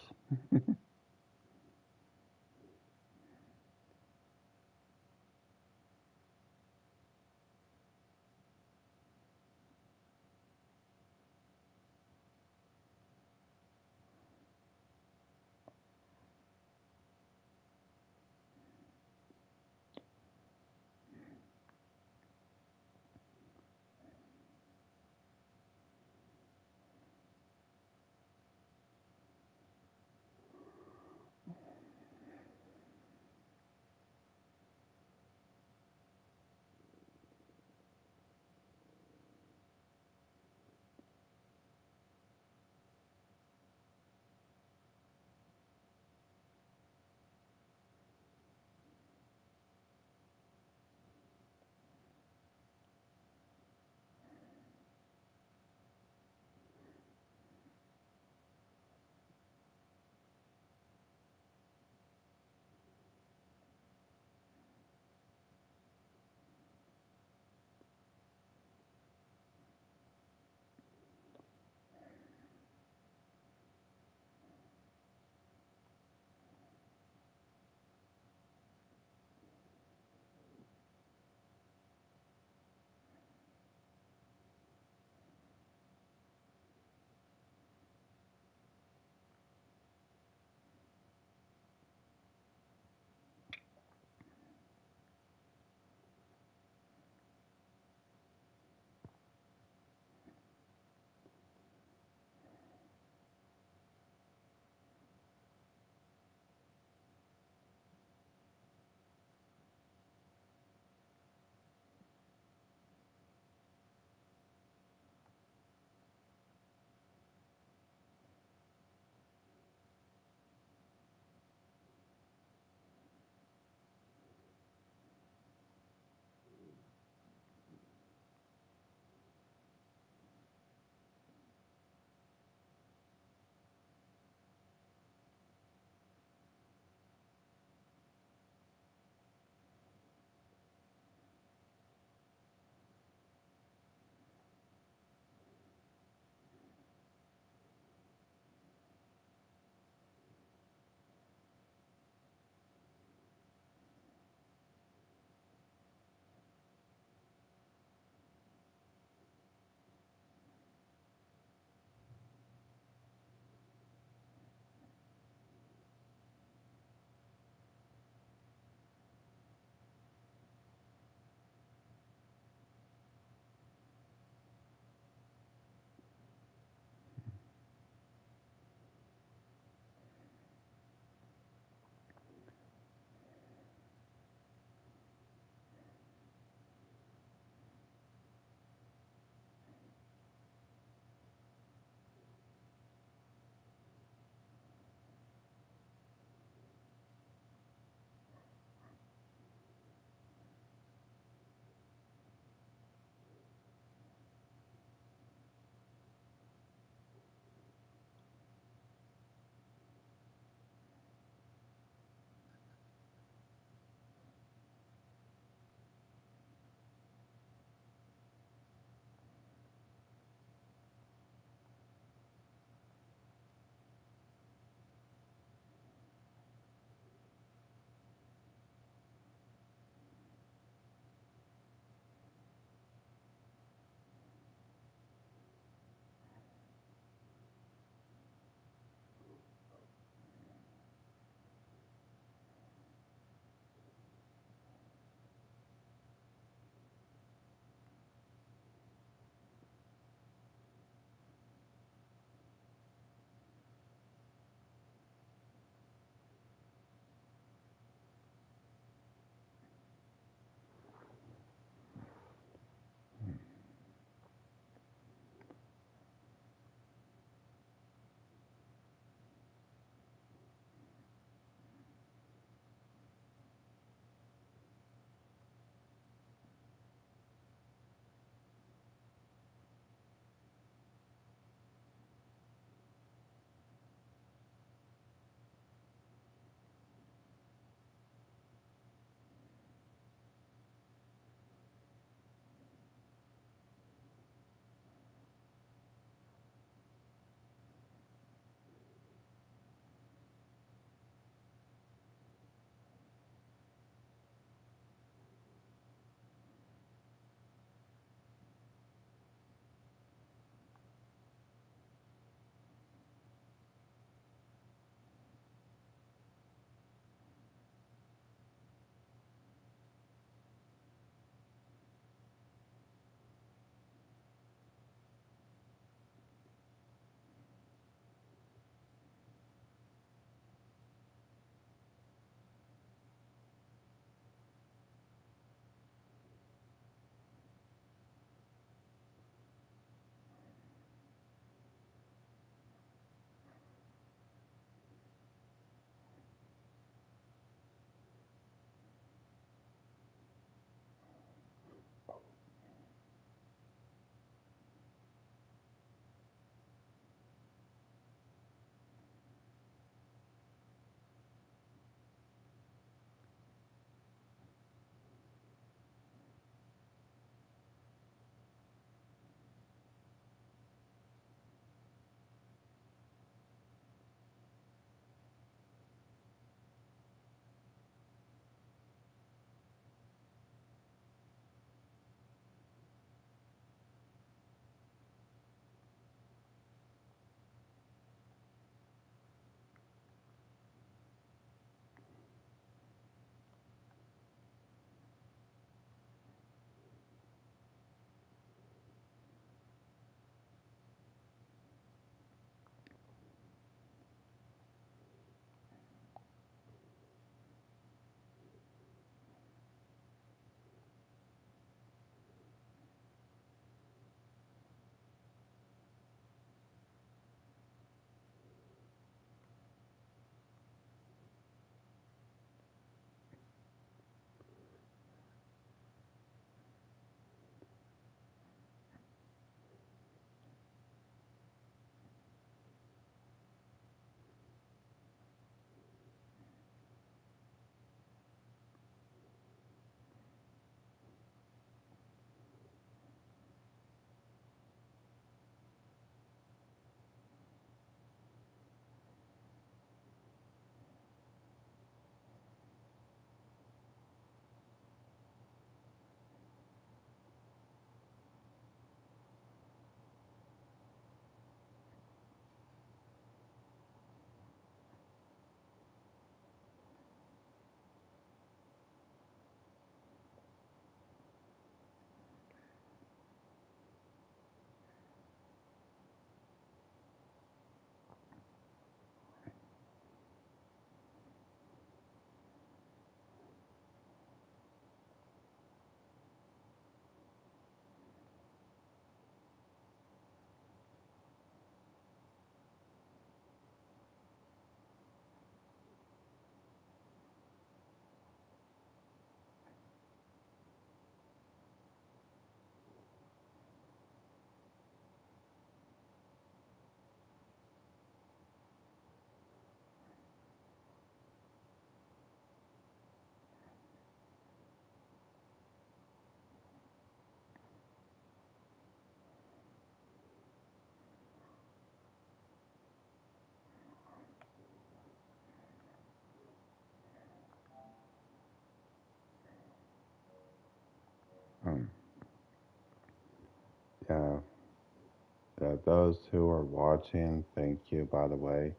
those who are watching, thank you, by the way.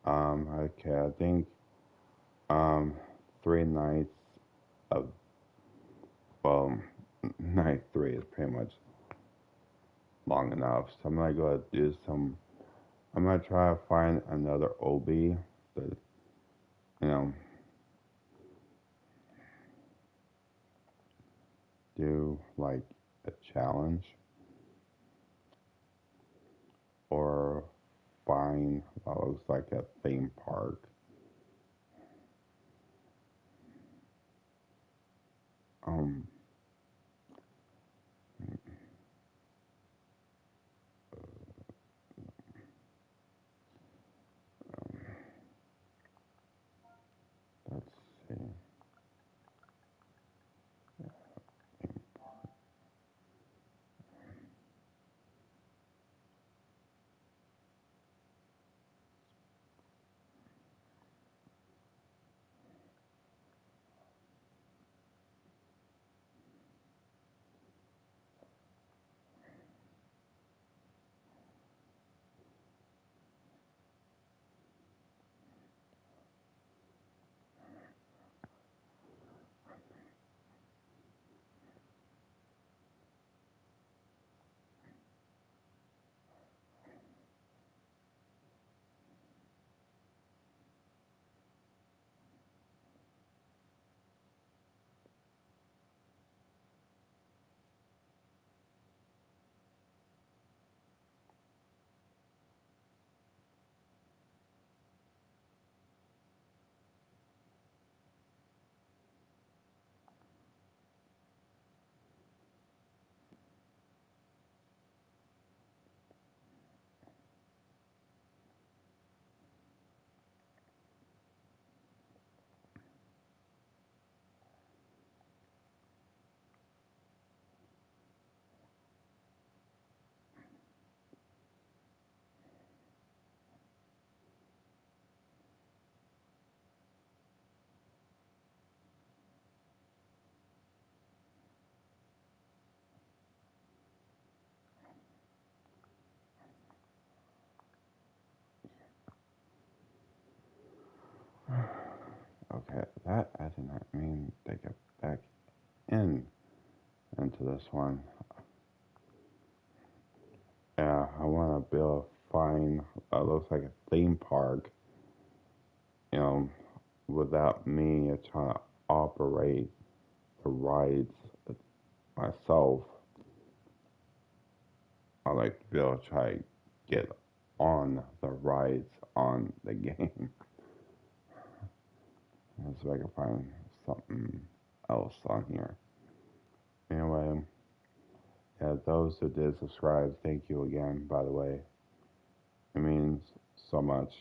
Okay, I think um, 3 nights of, well, night three is pretty much long enough. So I'm gonna go do some. I'm gonna try to find another OB that, you know, do like a challenge or find what looks like a theme park. Um, let's see. Okay, that I did not mean to get back in into this one. Yeah, I want to build find looks like a theme park, you know, without me trying to operate the rides myself. I like to be able to try to get on the rides on the game. Let's see if I can find something else on here. Anyway, yeah, those who did subscribe, thank you again, by the way. It means so much.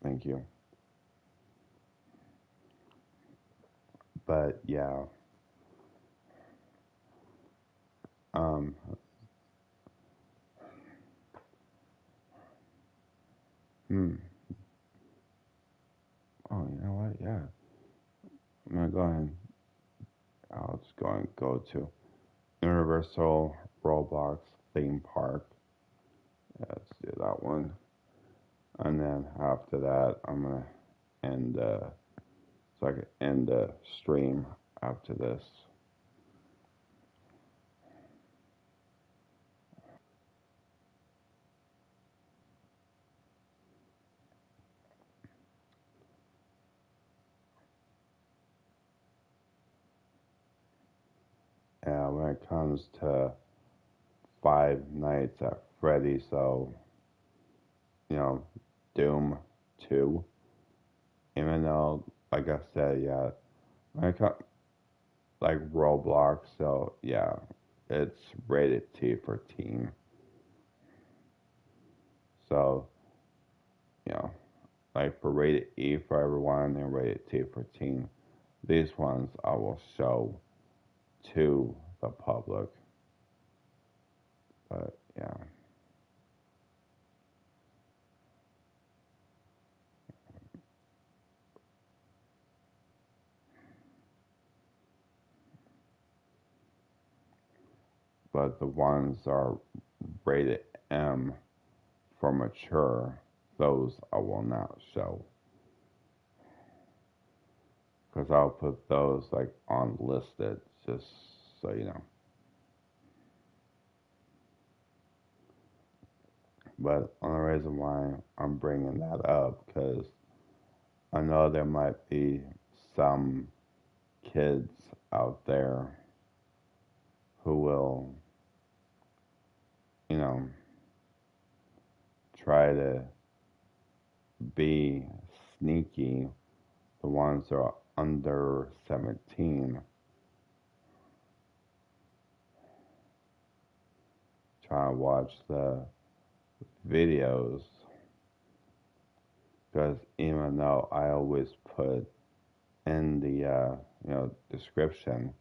Thank you. But yeah, um, hmm. Oh, you know what? Yeah, I'm gonna go ahead. I'll just go and go to Universal Roblox theme park. Yeah, let's do that one. And then after that, I'm gonna end. So I can end the stream after this. When it comes to Five Nights at Freddy's, so you know, Doom 2. Even though, like I said, yeah, when it comes like Roblox, so yeah, it's rated T for teen. So, you know, like for rated E for everyone and rated T for teen, these ones I will show to the public. But yeah. but the ones that are rated M for mature, those I will not show. Because I'll put those like unlisted, just so you know. But only reason why I'm bringing that up, because I know there might be some kids out there who will, you know, try to be sneaky, the ones that are under 17, try to watch the videos, because even though I always put in the description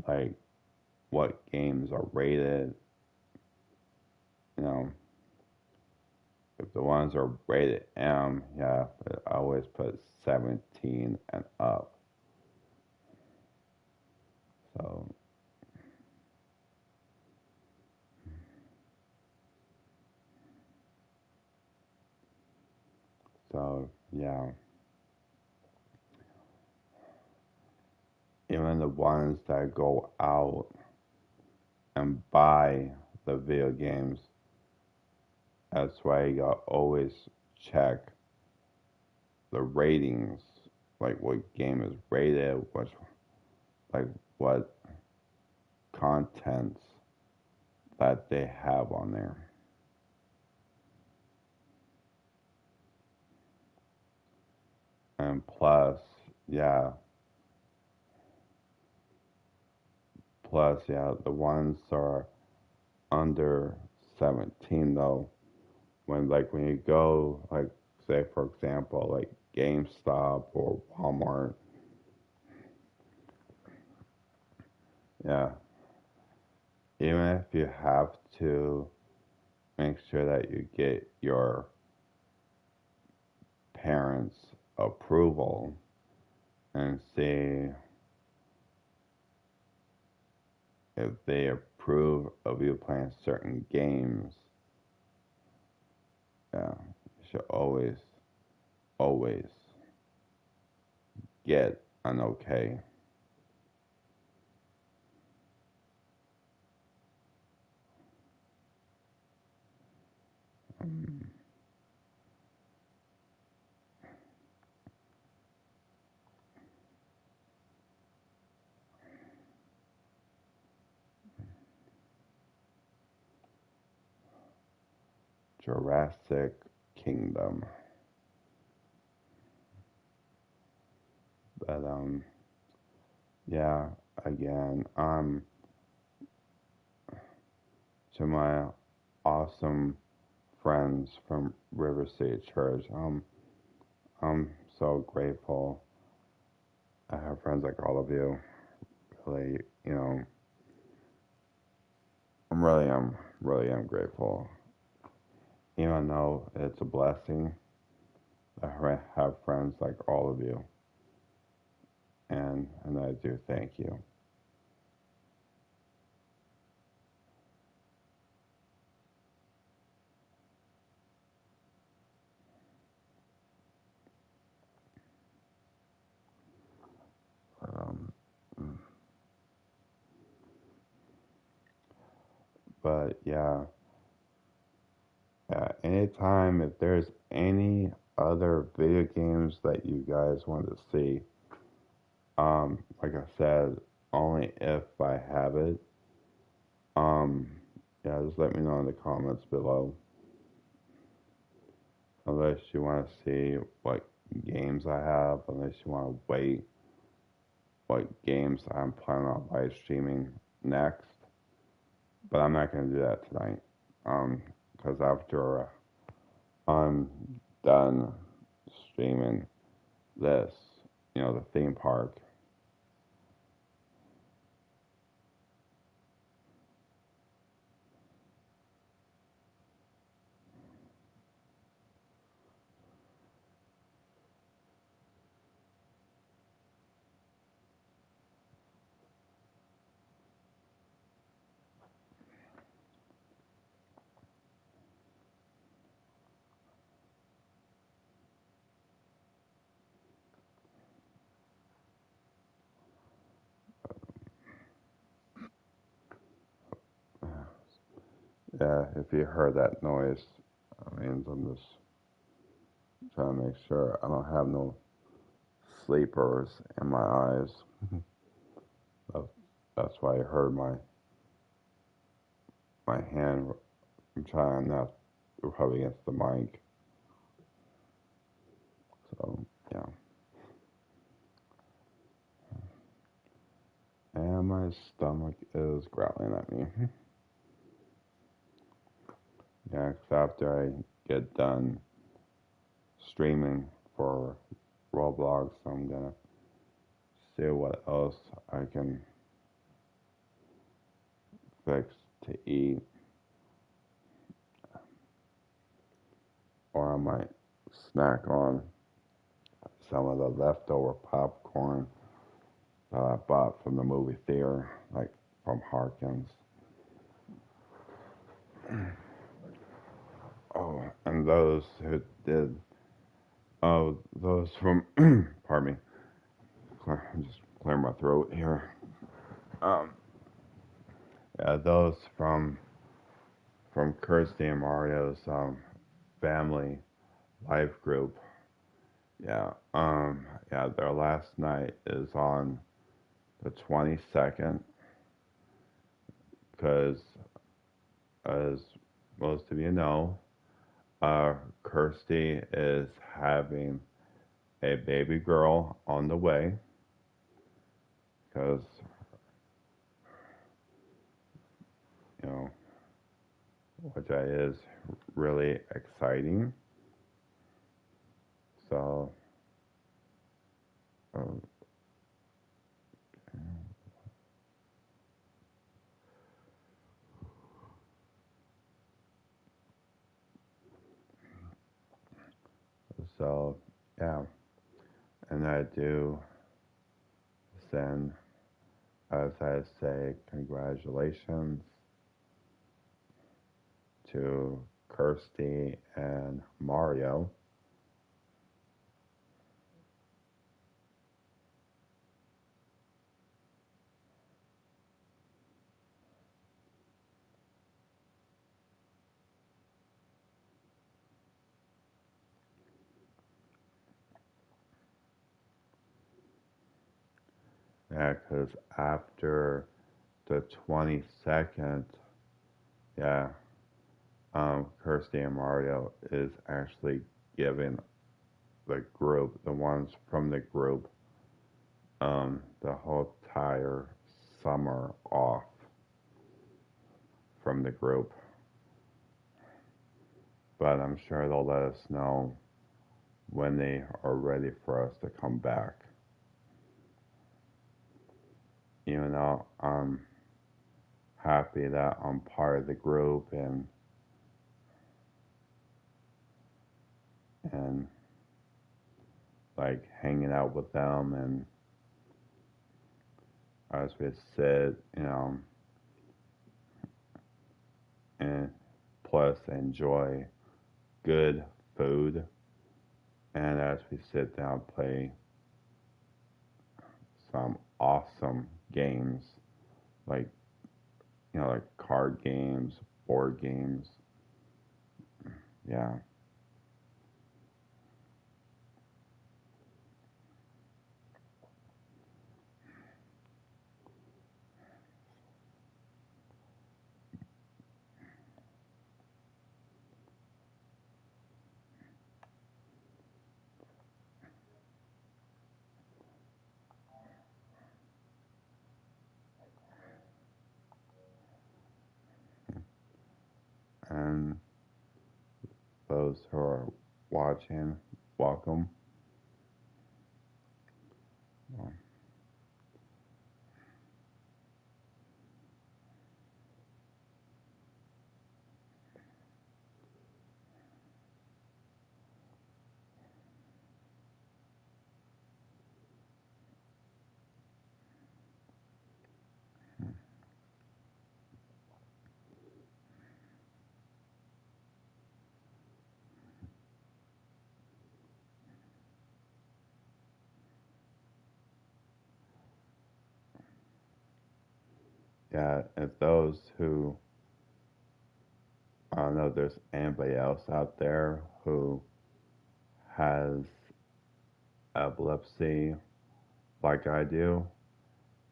like what games are rated, you know, if the ones are rated M, yeah, I always put 17 and up. So, yeah. Even the ones that go out and buy the video games, that's why you gotta always check the ratings, like what game is rated, like what contents that they have on there. And yeah, yeah, the ones that are under 17 though, when you go, like, say for example, like GameStop or Walmart, yeah, even if you have to make sure that you get your parents' approval and see if they approve of you playing certain games. Yeah, you should always get an okay. Um, Jurassic Kingdom. But yeah, again, to my awesome friends from River City Church, I'm so grateful. I have friends like all of you. Really, really am grateful. Even though it's a blessing, I have friends like all of you, and I do thank you. Um, but yeah, anytime if there's any other video games that you guys want to see, like I said, only if I have it. Um, yeah, just let me know in the comments below. Unless you want to see what games I have, unless you want to wait what games I'm planning on live streaming next. But I'm not going to do that tonight. Because after I'm done streaming this, the theme park, Yeah, if you heard that noise, I mean, I'm just trying to make sure I don't have no sleepers in my eyes. That's, that's why I heard my hand. I'm trying not to rub against the mic. So, yeah. And my stomach is growling at me. Yeah, 'cause after I get done streaming for Roblox, I'm gonna see what else I can fix to eat, or I might snack on some of the leftover popcorn that I bought from the movie theater, like from Harkins. Oh, and those who did, oh, those from, pardon me, I'm just clearing my throat here. Um, yeah, those from Kirsty and Mario's family life group. Yeah, their last night is on the 22nd, because as most of you know, Kirsty is having a baby girl on the way, because, you know, which is really exciting. So, uh, so yeah, and I do send, as I say, congratulations to Kirsty and Mario. Yeah, because after the 22nd, yeah, Kirsty and Mario is actually giving the group, the ones from the group, the whole entire summer off from the group. But I'm sure they'll let us know when they are ready for us to come back. Even though I'm happy that I'm part of the group, and like hanging out with them, and as we said, and plus enjoy good food, and as we sit down play some awesome games, like, like card games, board games. Yeah. And those who are watching, welcome. Yeah, if those who I don't know if there's anybody else out there who has epilepsy like I do.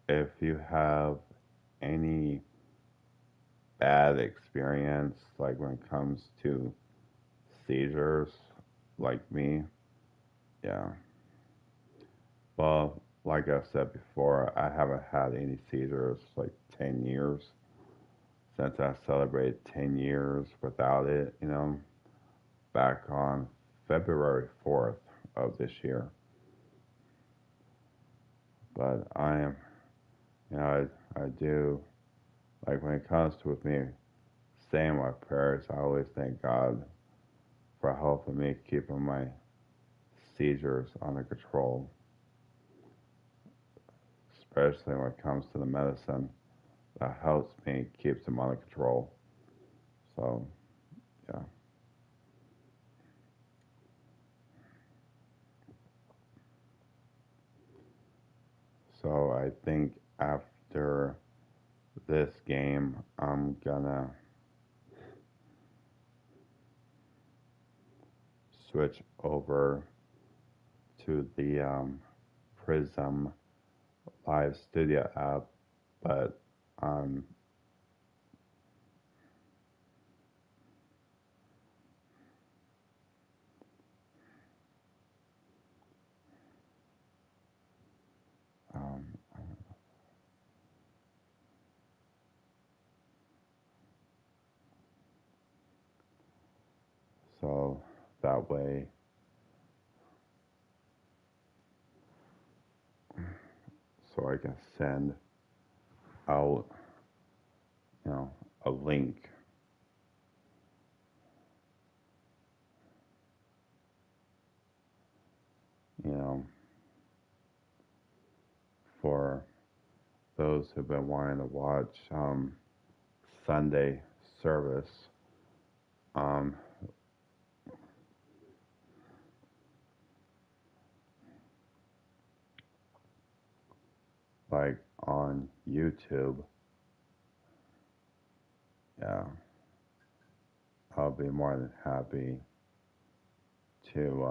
If you have any bad experience, like when it comes to seizures, like me, yeah. Well, like I said before, I haven't had any seizures like 10 years since I celebrated 10 years without it, back on February 4th of this year. But I am, I do, like when it comes to with me saying my prayers, I always thank God for helping me keeping my seizures under control, especially when it comes to the medicine that helps me keep them under control. So, yeah. So I think after this game, I'm gonna switch over to the Prism Live Studio app, but um, um, so that way, so I can send out, you know, a link, you know, for those who've been wanting to watch Sunday service, um, like on YouTube. Yeah, I'll be more than happy to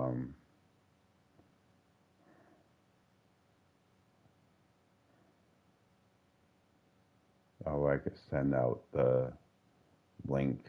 oh, I could send out the link.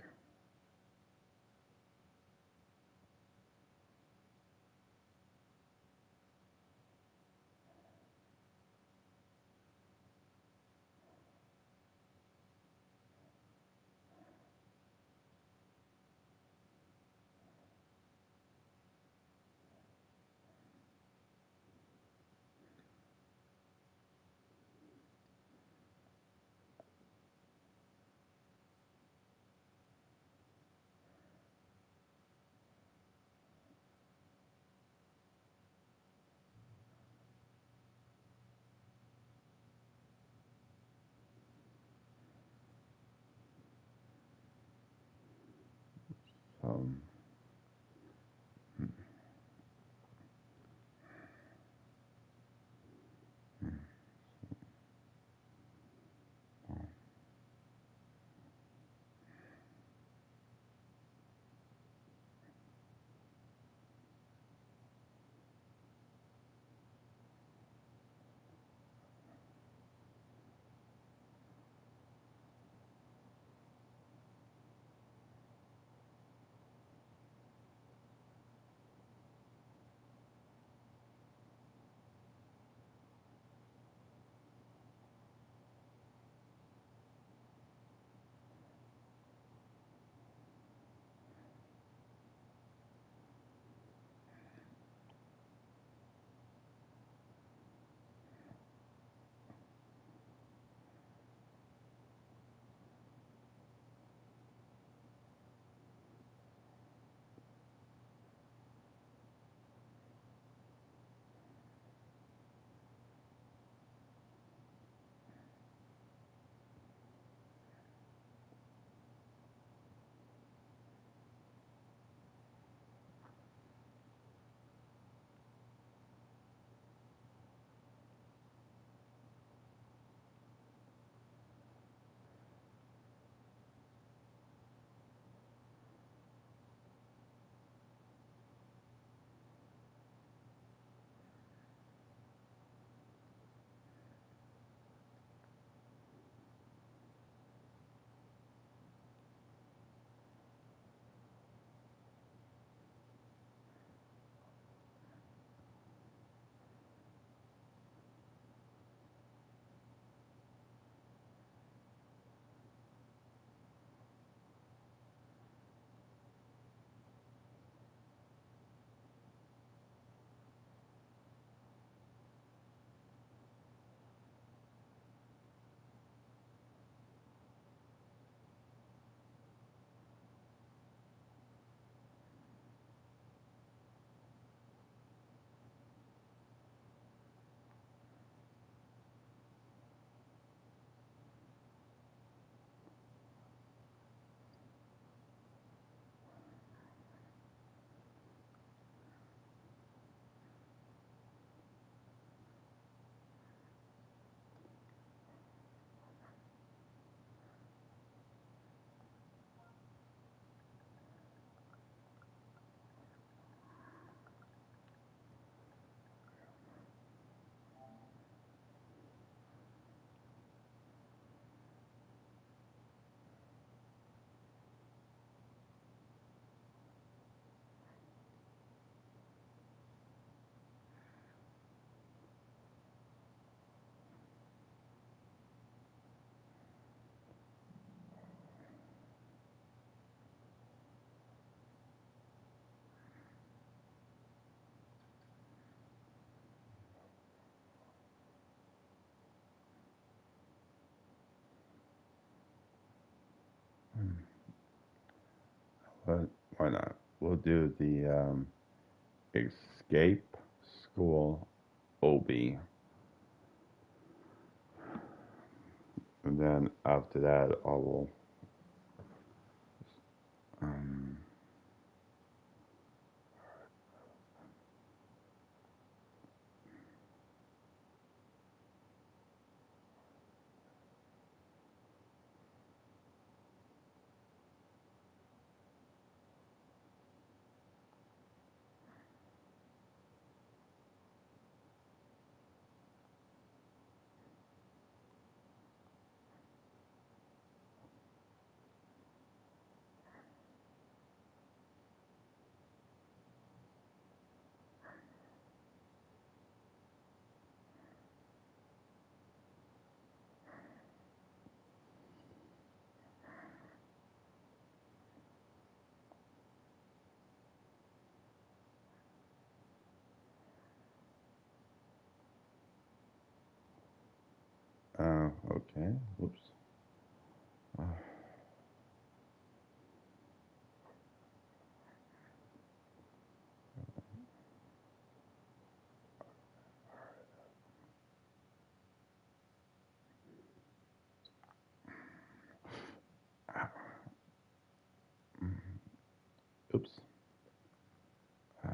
why not? We'll do the escape school OB, and then after that, I will. Um, okay. Whoops. Uh, oops. Uh,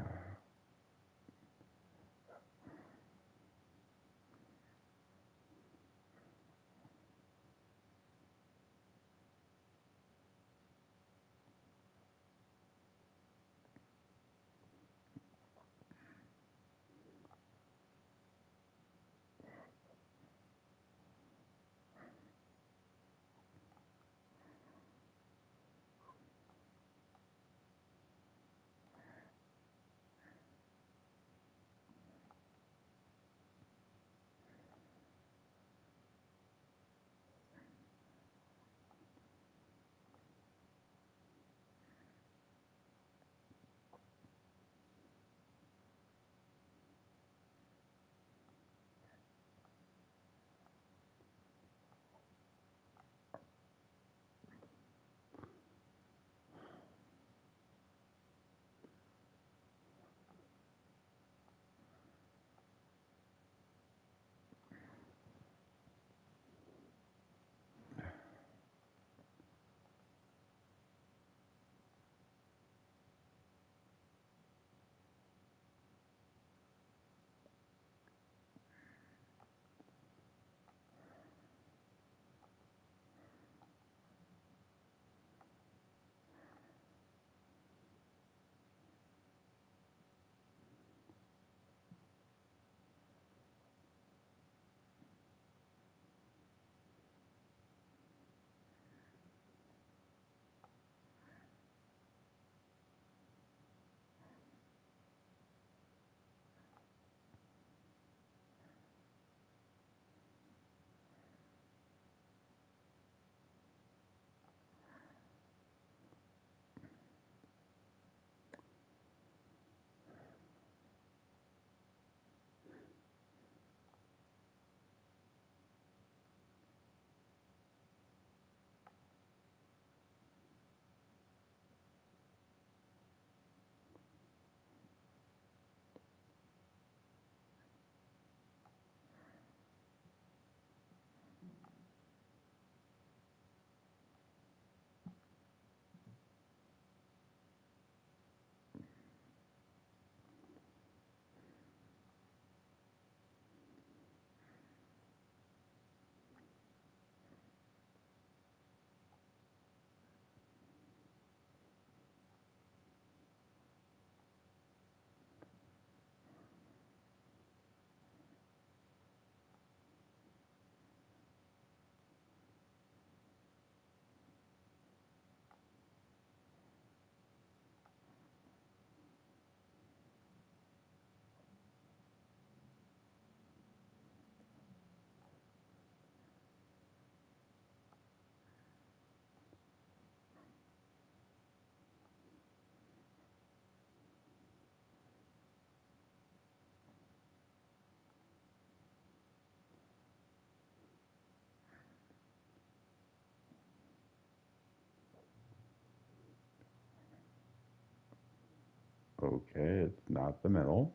Okay, it's not the middle.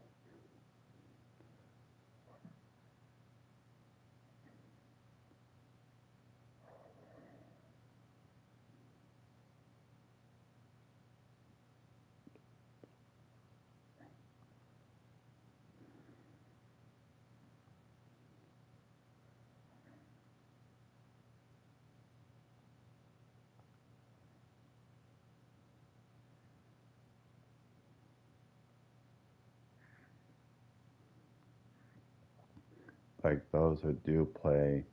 Like those who do play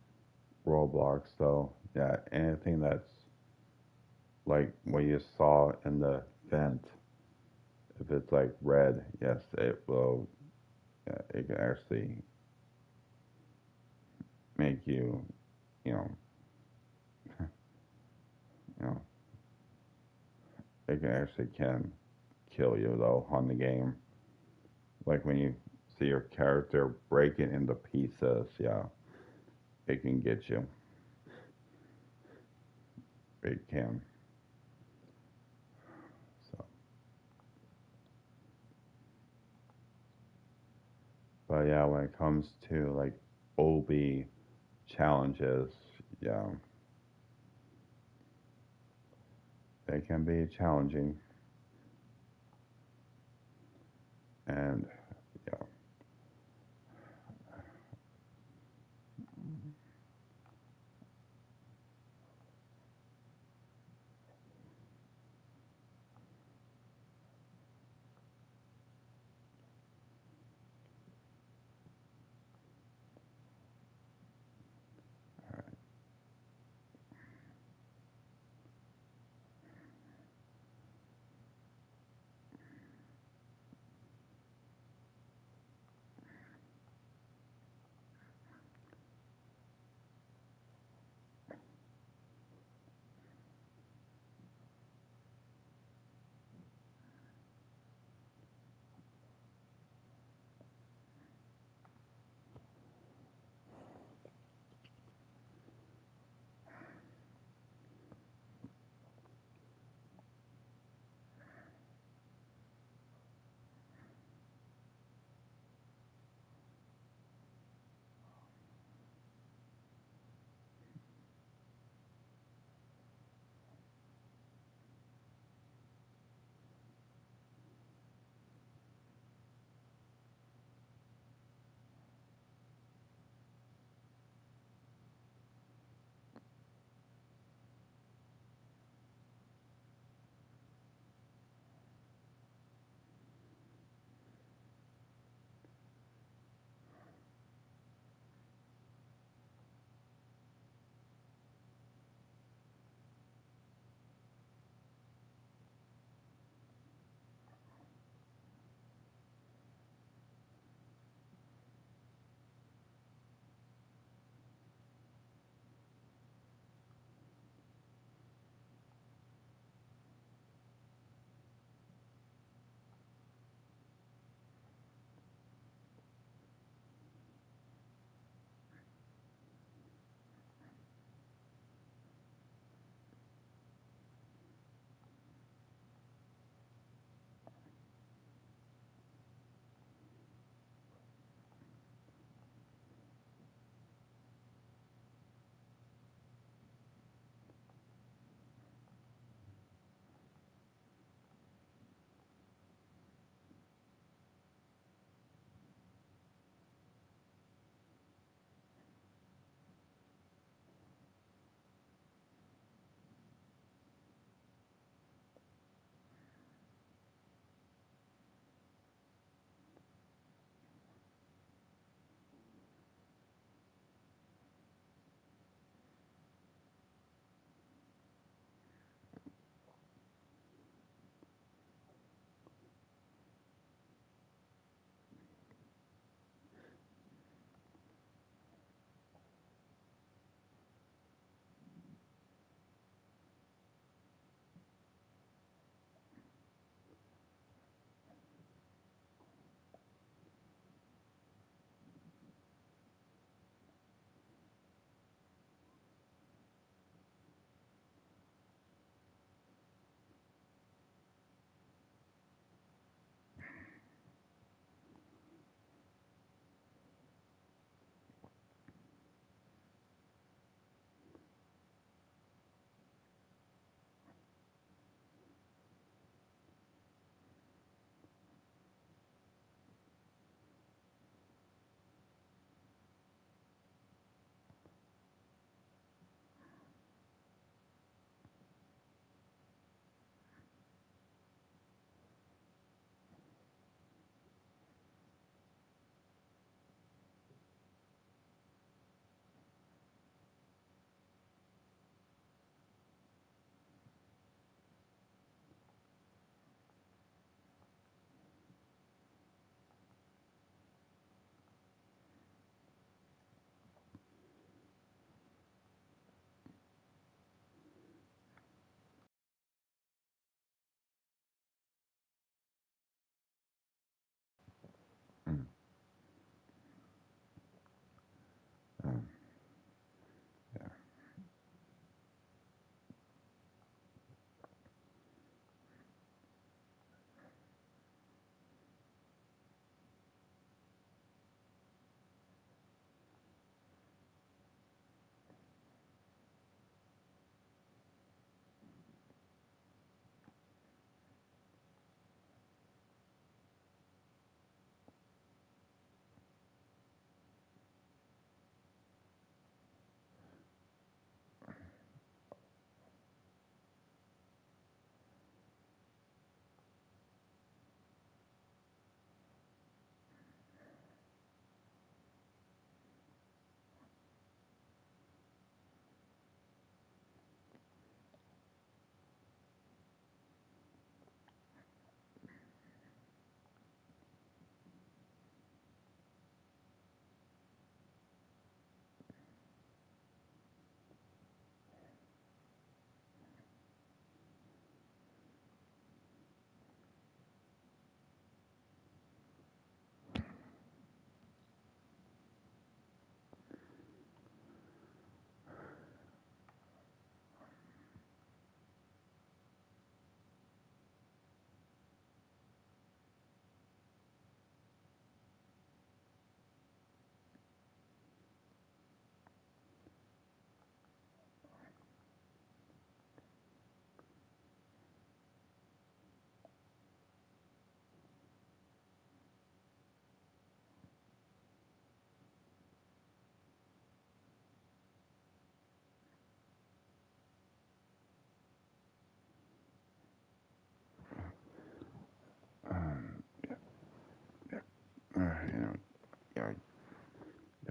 Roblox, though, yeah, anything that's like what you saw in the vent, if it's like red, yes, it will. Yeah, it can actually make you, you know, you know, it can actually can kill you though on the game. Like when you see your character breaking into pieces, yeah, it can get you. It can. So, but yeah, when it comes to like OB challenges, yeah, they can be challenging, and yeah,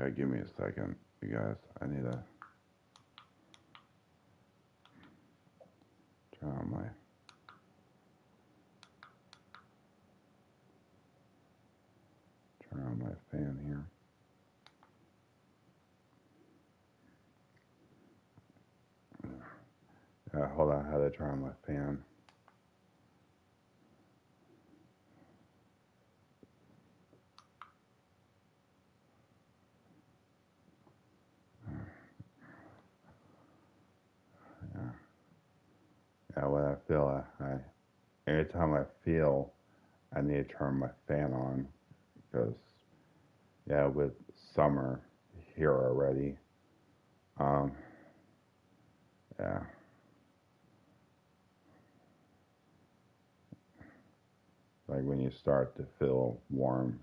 Okay, give me a second, you guys. I need to turn on my fan here. Hold on, I had to turn on my fan. Yeah, yeah. When I feel, every time I feel, I need to turn my fan on because, yeah, with summer here already, um, yeah, like when you start to feel warm,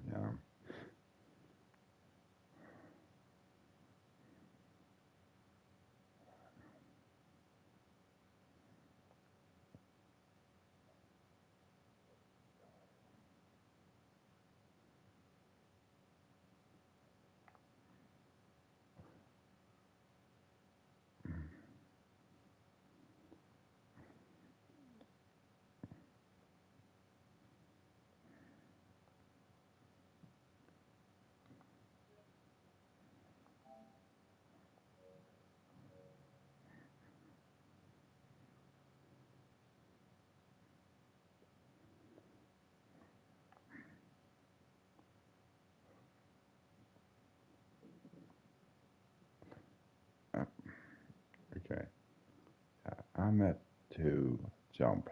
okay. I'm at to jump.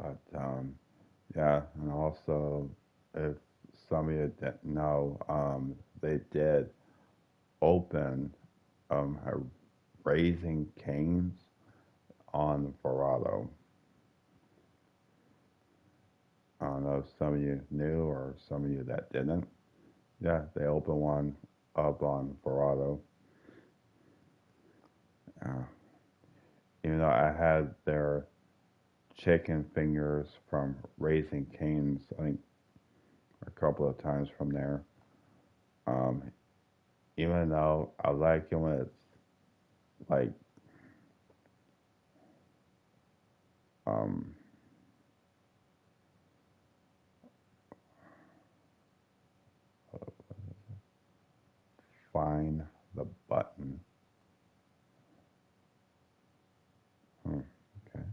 But yeah, and also, if some of you didn't know, they did open a Raising Cane's on Verado. I don't know if some of you knew or some of you that didn't. Yeah, they opened one up on Verado. Uh, Even though I had their chicken fingers from Raising Cane's, I think a couple of times from there. Um, Even though I like it when it's like um, find the button. Hmm, okay.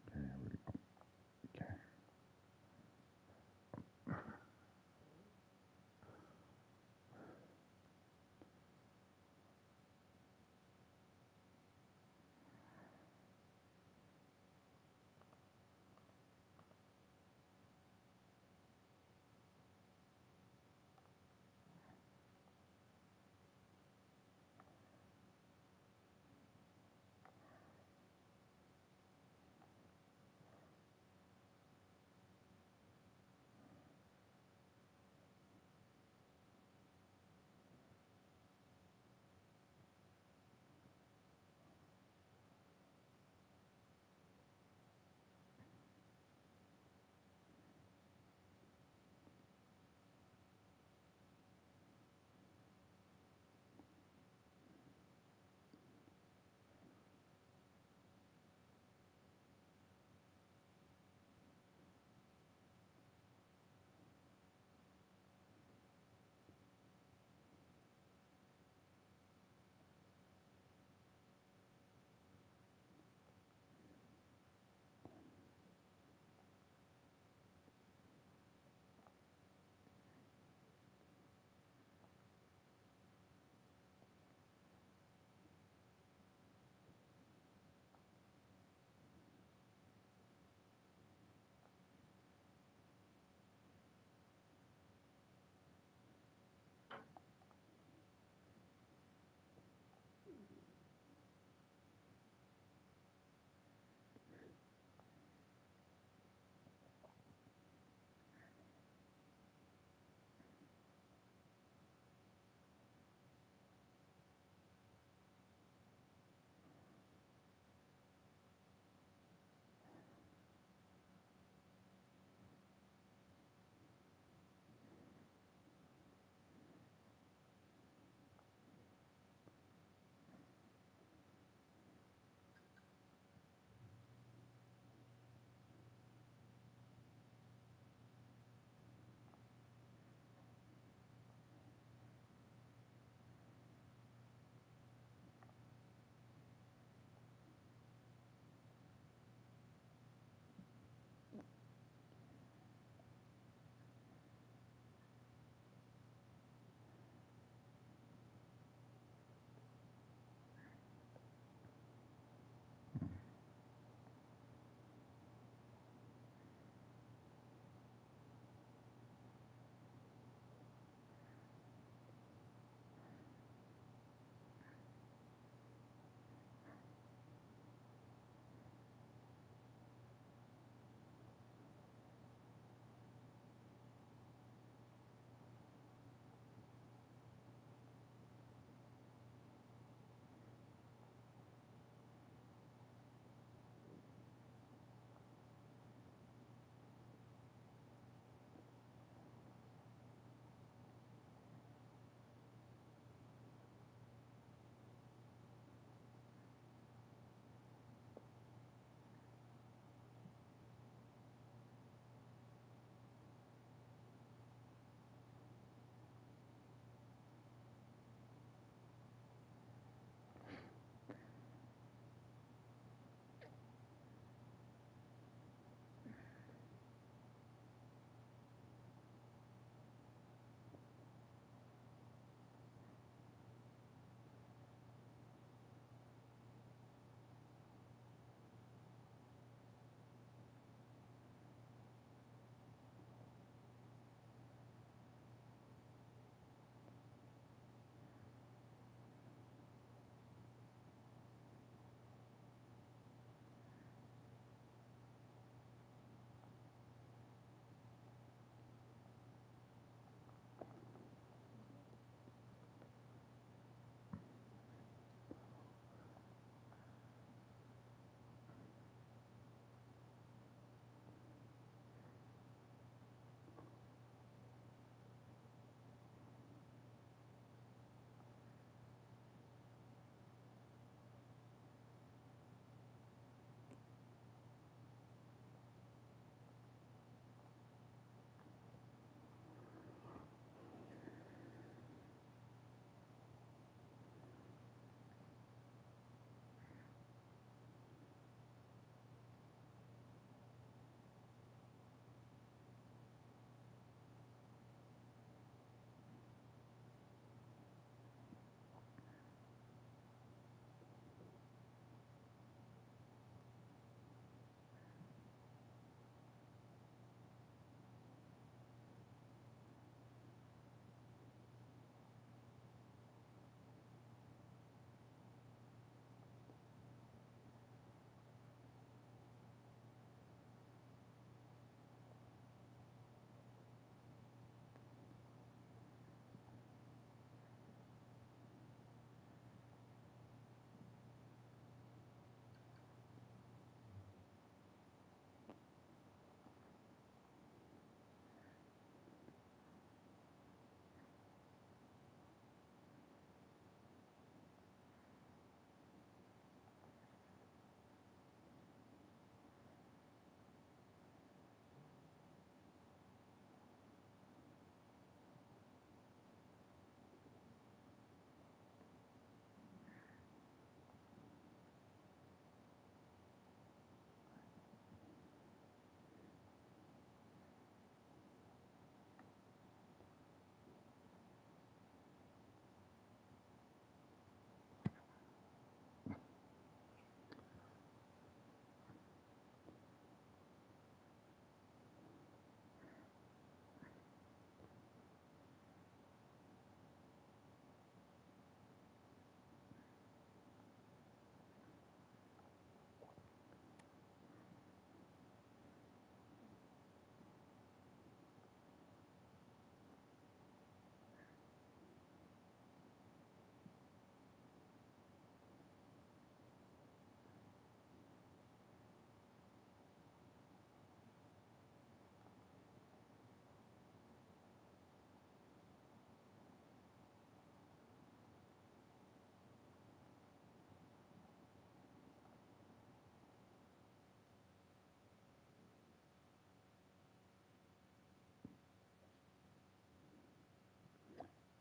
Okay, here we go.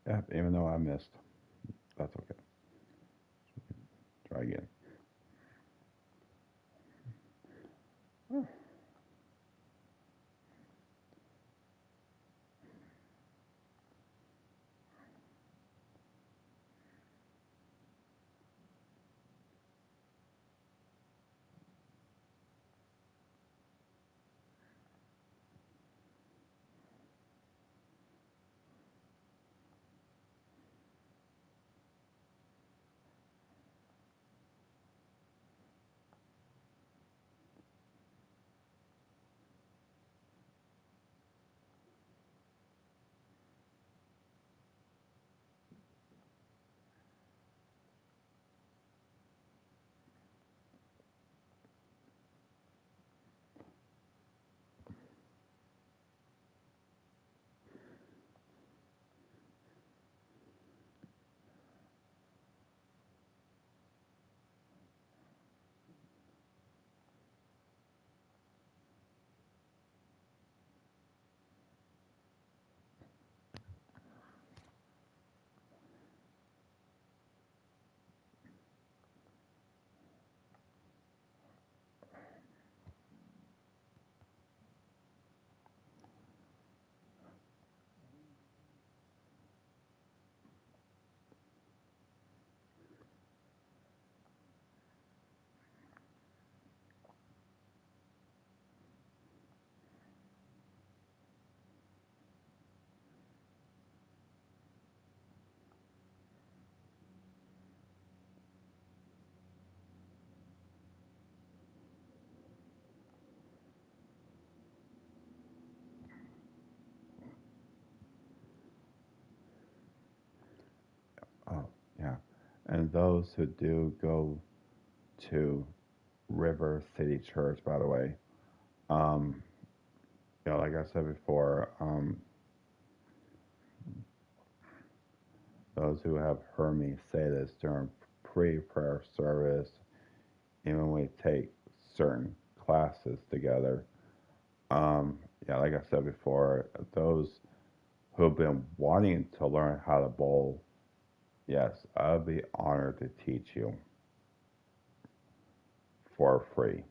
Yeah, even though I missed, that's okay. Try again. Oh, yeah. And those who do go to River City Church, by the way, um, like I said before, those who have heard me say this during pre-prayer service, even when we take certain classes together, yeah, like I said before, those who've been wanting to learn how to bowl, yes, I'd be honored to teach you for free.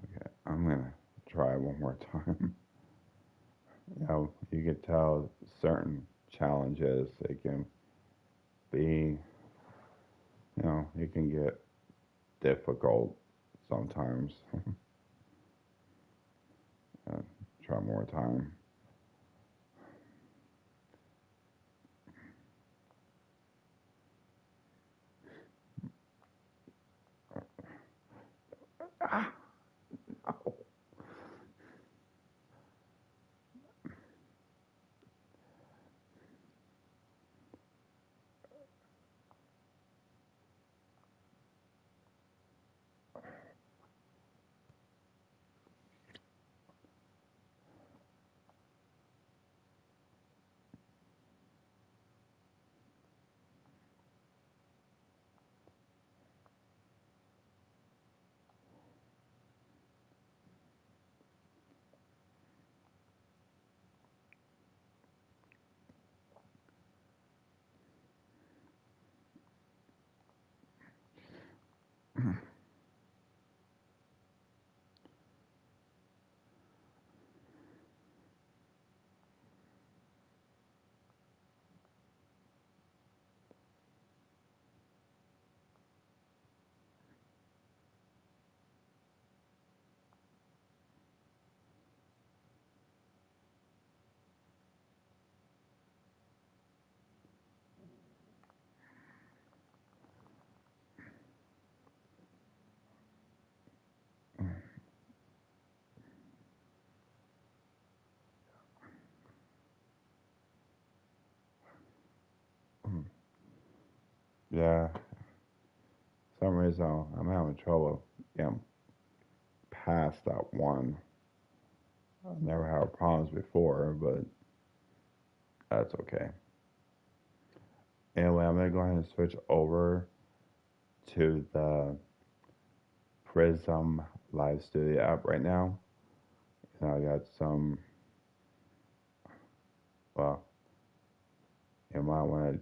Okay, I'm gonna try one more time. You can tell certain challenges, it can be, it can get difficult sometimes. uh, Try one more time. Ah, no. Yeah, for some reason I'm having trouble getting past that one. I've never had problems before, but that's okay. Anyway, I'm gonna go ahead and switch over to the Prism Live Studio app right now. I got some, well, you might want to,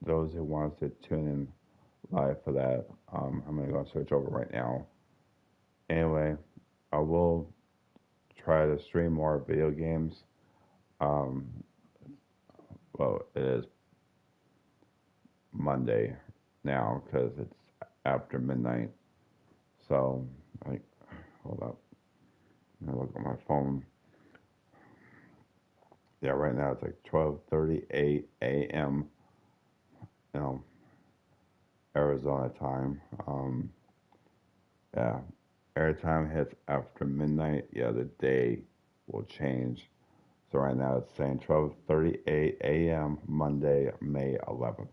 those who wants to tune in live for that, I'm gonna go switch over right now. Anyway, I will try to stream more video games. Um, well, it is Monday now because it's after midnight. So, like, hold up. I look at my phone. Yeah, right now it's like 12:38 a.m. You know, Arizona time. Yeah, every time it hits after midnight, yeah, the day will change. So right now it's saying 12:38 a.m. Monday, May 11th.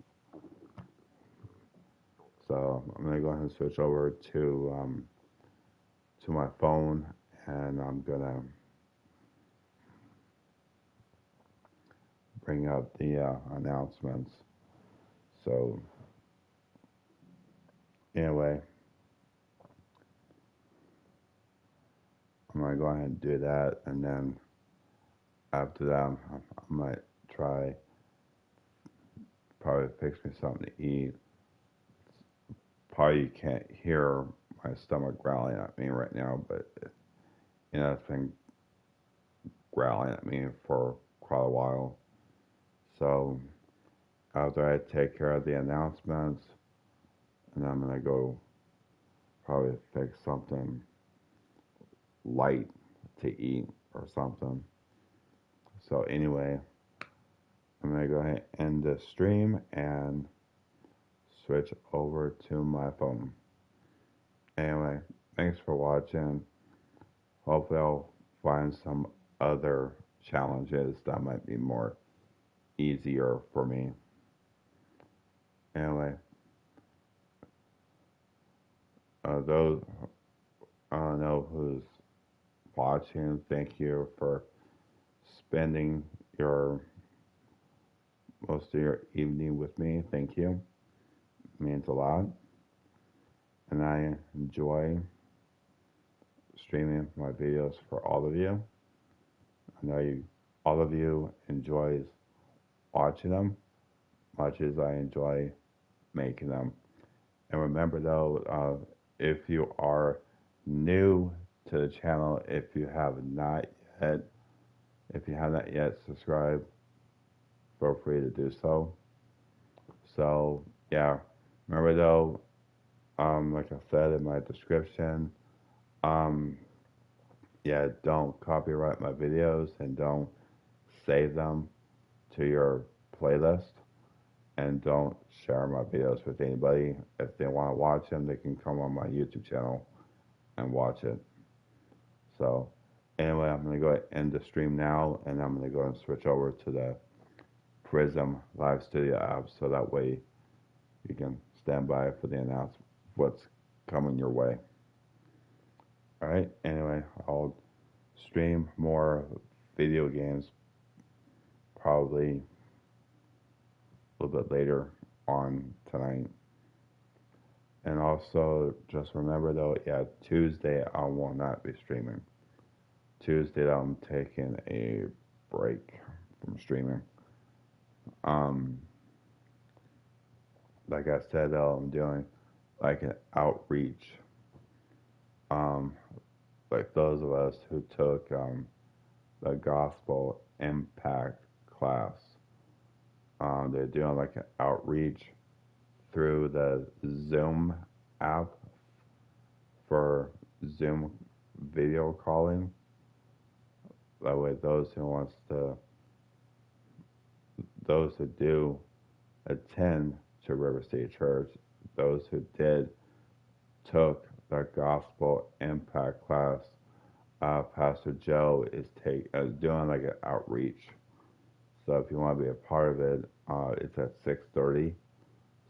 So I'm gonna go ahead and switch over to my phone, and I'm gonna bring up the announcements. So anyway, I'm gonna go ahead and do that, and then after that, I might try probably fix me something to eat. Probably you can't hear my stomach growling at me right now, but it's been growling at me for quite a while. So after I take care of the announcements, and I'm gonna go probably fix something light to eat or something. So anyway, I'm gonna go ahead and end the stream and switch over to my phone. Anyway, thanks for watching. Hopefully I'll find some other challenges that might be more easier for me. Anyway, those I don't know who's watching, thank you for spending your most of your evening with me. Thank you. It means a lot. And I enjoy streaming my videos for all of you. I know all of you enjoys watching them much as I enjoy making them. And remember though, if you are new to the channel, yet, if you have not yet subscribed, feel free to do so. So yeah, remember though, like I said in my description, um, yeah, don't copyright my videos and don't save them to your playlist and don't share my videos with anybody. If they want to watch them, they can come on my YouTube channel and watch it. So anyway, I'm gonna go ahead and end the stream now, and I'm gonna go and switch over to the Prism Live Studio app so that way you can stand by for the announcement what's coming your way. All right. Anyway, I'll stream more video games probably a little bit later on tonight. And also, just remember though, yeah, Tuesday I will not be streaming. Tuesday I'm taking a break from streaming. Um, like I said though, I'm doing like an outreach. Um, like those of us who took the Gospel Impact class, they're doing like an outreach through the Zoom app for Zoom video calling. That way, those who do attend to River State Church, those who did took the Gospel Impact class. Pastor Joe is doing like an outreach. So if you want to be a part of it, it's at 6:30.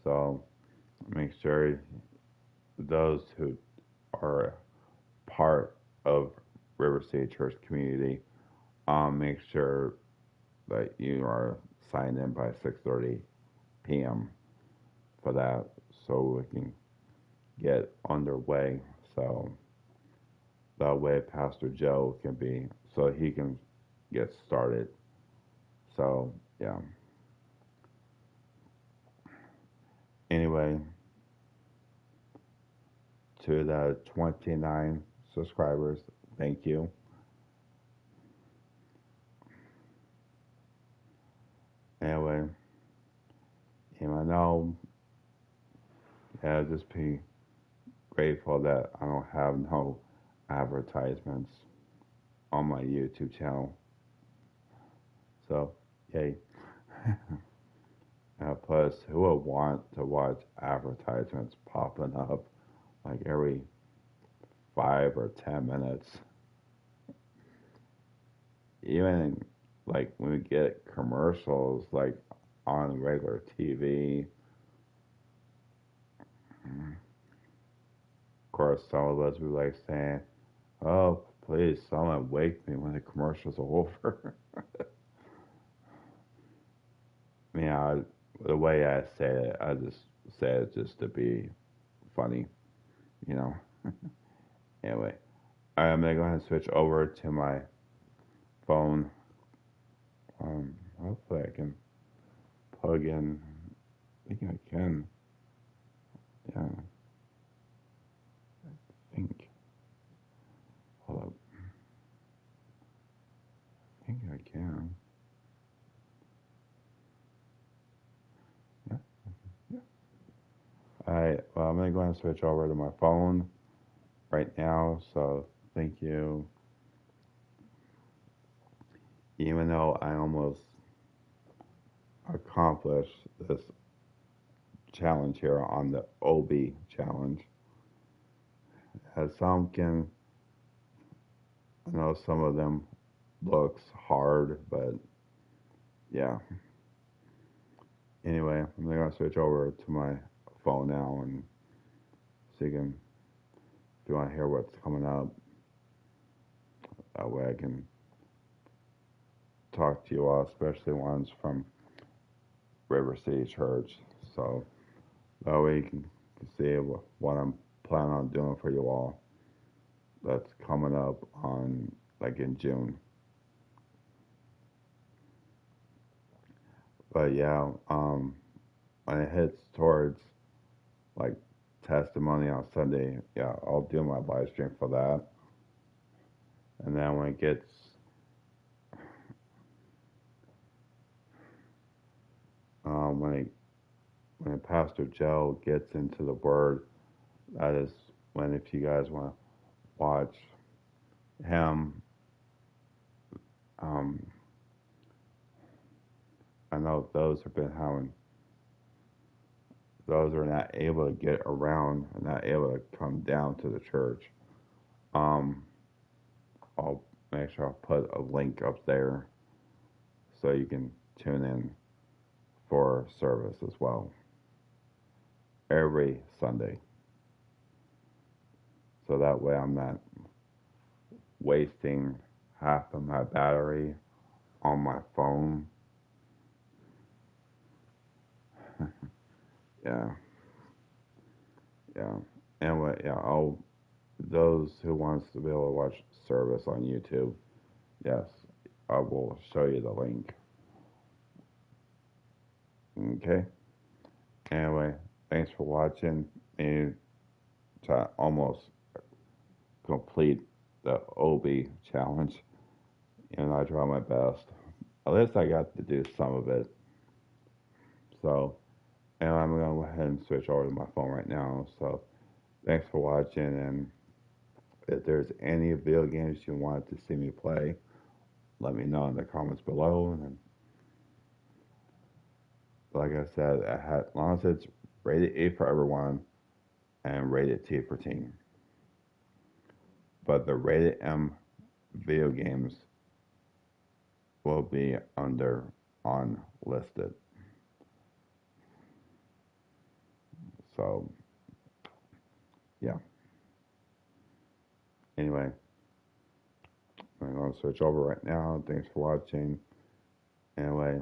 So make sure those who are part of River City Church community, make sure that you are signed in by 6:30 p.m. for that, so we can get underway. So that way, Pastor Joe can be, so he can get started. So yeah. Anyway, to the 29 subscribers, thank you. Anyway, I know, yeah, just be grateful that I don't have no advertisements on my YouTube channel. So, yay. Plus, who would want to watch advertisements popping up like every 5 or 10 minutes? Even like when we get commercials like on regular TV. Of course, some of us would like saying, "Oh, please, someone wake me when the commercials are over." The way I say it, I just say it just to be funny, you know. Anyway, I'm gonna go ahead and switch over to my phone. Hopefully I can plug in. I think I can. Yeah, I think. Hold up. I think I can. Yeah, yeah. Alright, well, I'm gonna go ahead and switch over to my phone right now. So thank you. Even though I almost accomplished this challenge here on the OB challenge, as some can, I know some of them looks hard, but yeah. Anyway, I'm gonna switch over to my phone now, and so you can, if you want to hear what's coming up, that way I can talk to you all, especially ones from River City Church. So that way you can see what I'm planning on doing for you all. That's coming up on like in June. But yeah, when it hits towards like testimony on Sunday, yeah, I'll do my live stream for that. And then when it gets when when Pastor Joe gets into the Word, that is when, if you guys want to watch him, um, I know those have been having, those are not able to get around and not able to come down to the church. Um, I'll make sure I'll put a link up there so you can tune in for service as well every Sunday. So that way I'm not wasting half of my battery on my phone. Yeah, yeah. Anyway, yeah, I'll, those who wants to be able to watch service on YouTube, yes, I will show you the link. Okay. Anyway, thanks for watching me to almost complete the OB challenge. And I try my best. At least I got to do some of it. So, and I'm going to go ahead and switch over to my phone right now. So, thanks for watching. And if there's any video games you want to see me play, let me know in the comments below. And like I said, as long as it's rated A for everyone and rated T for teen. But the rated M video games will be under unlisted. So, yeah. Anyway, I'm going to switch over right now. Thanks for watching. Anyway,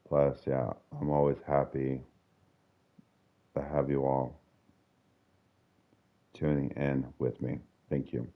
plus, yeah, I'm always happy to have you all tuning in with me. Thank you.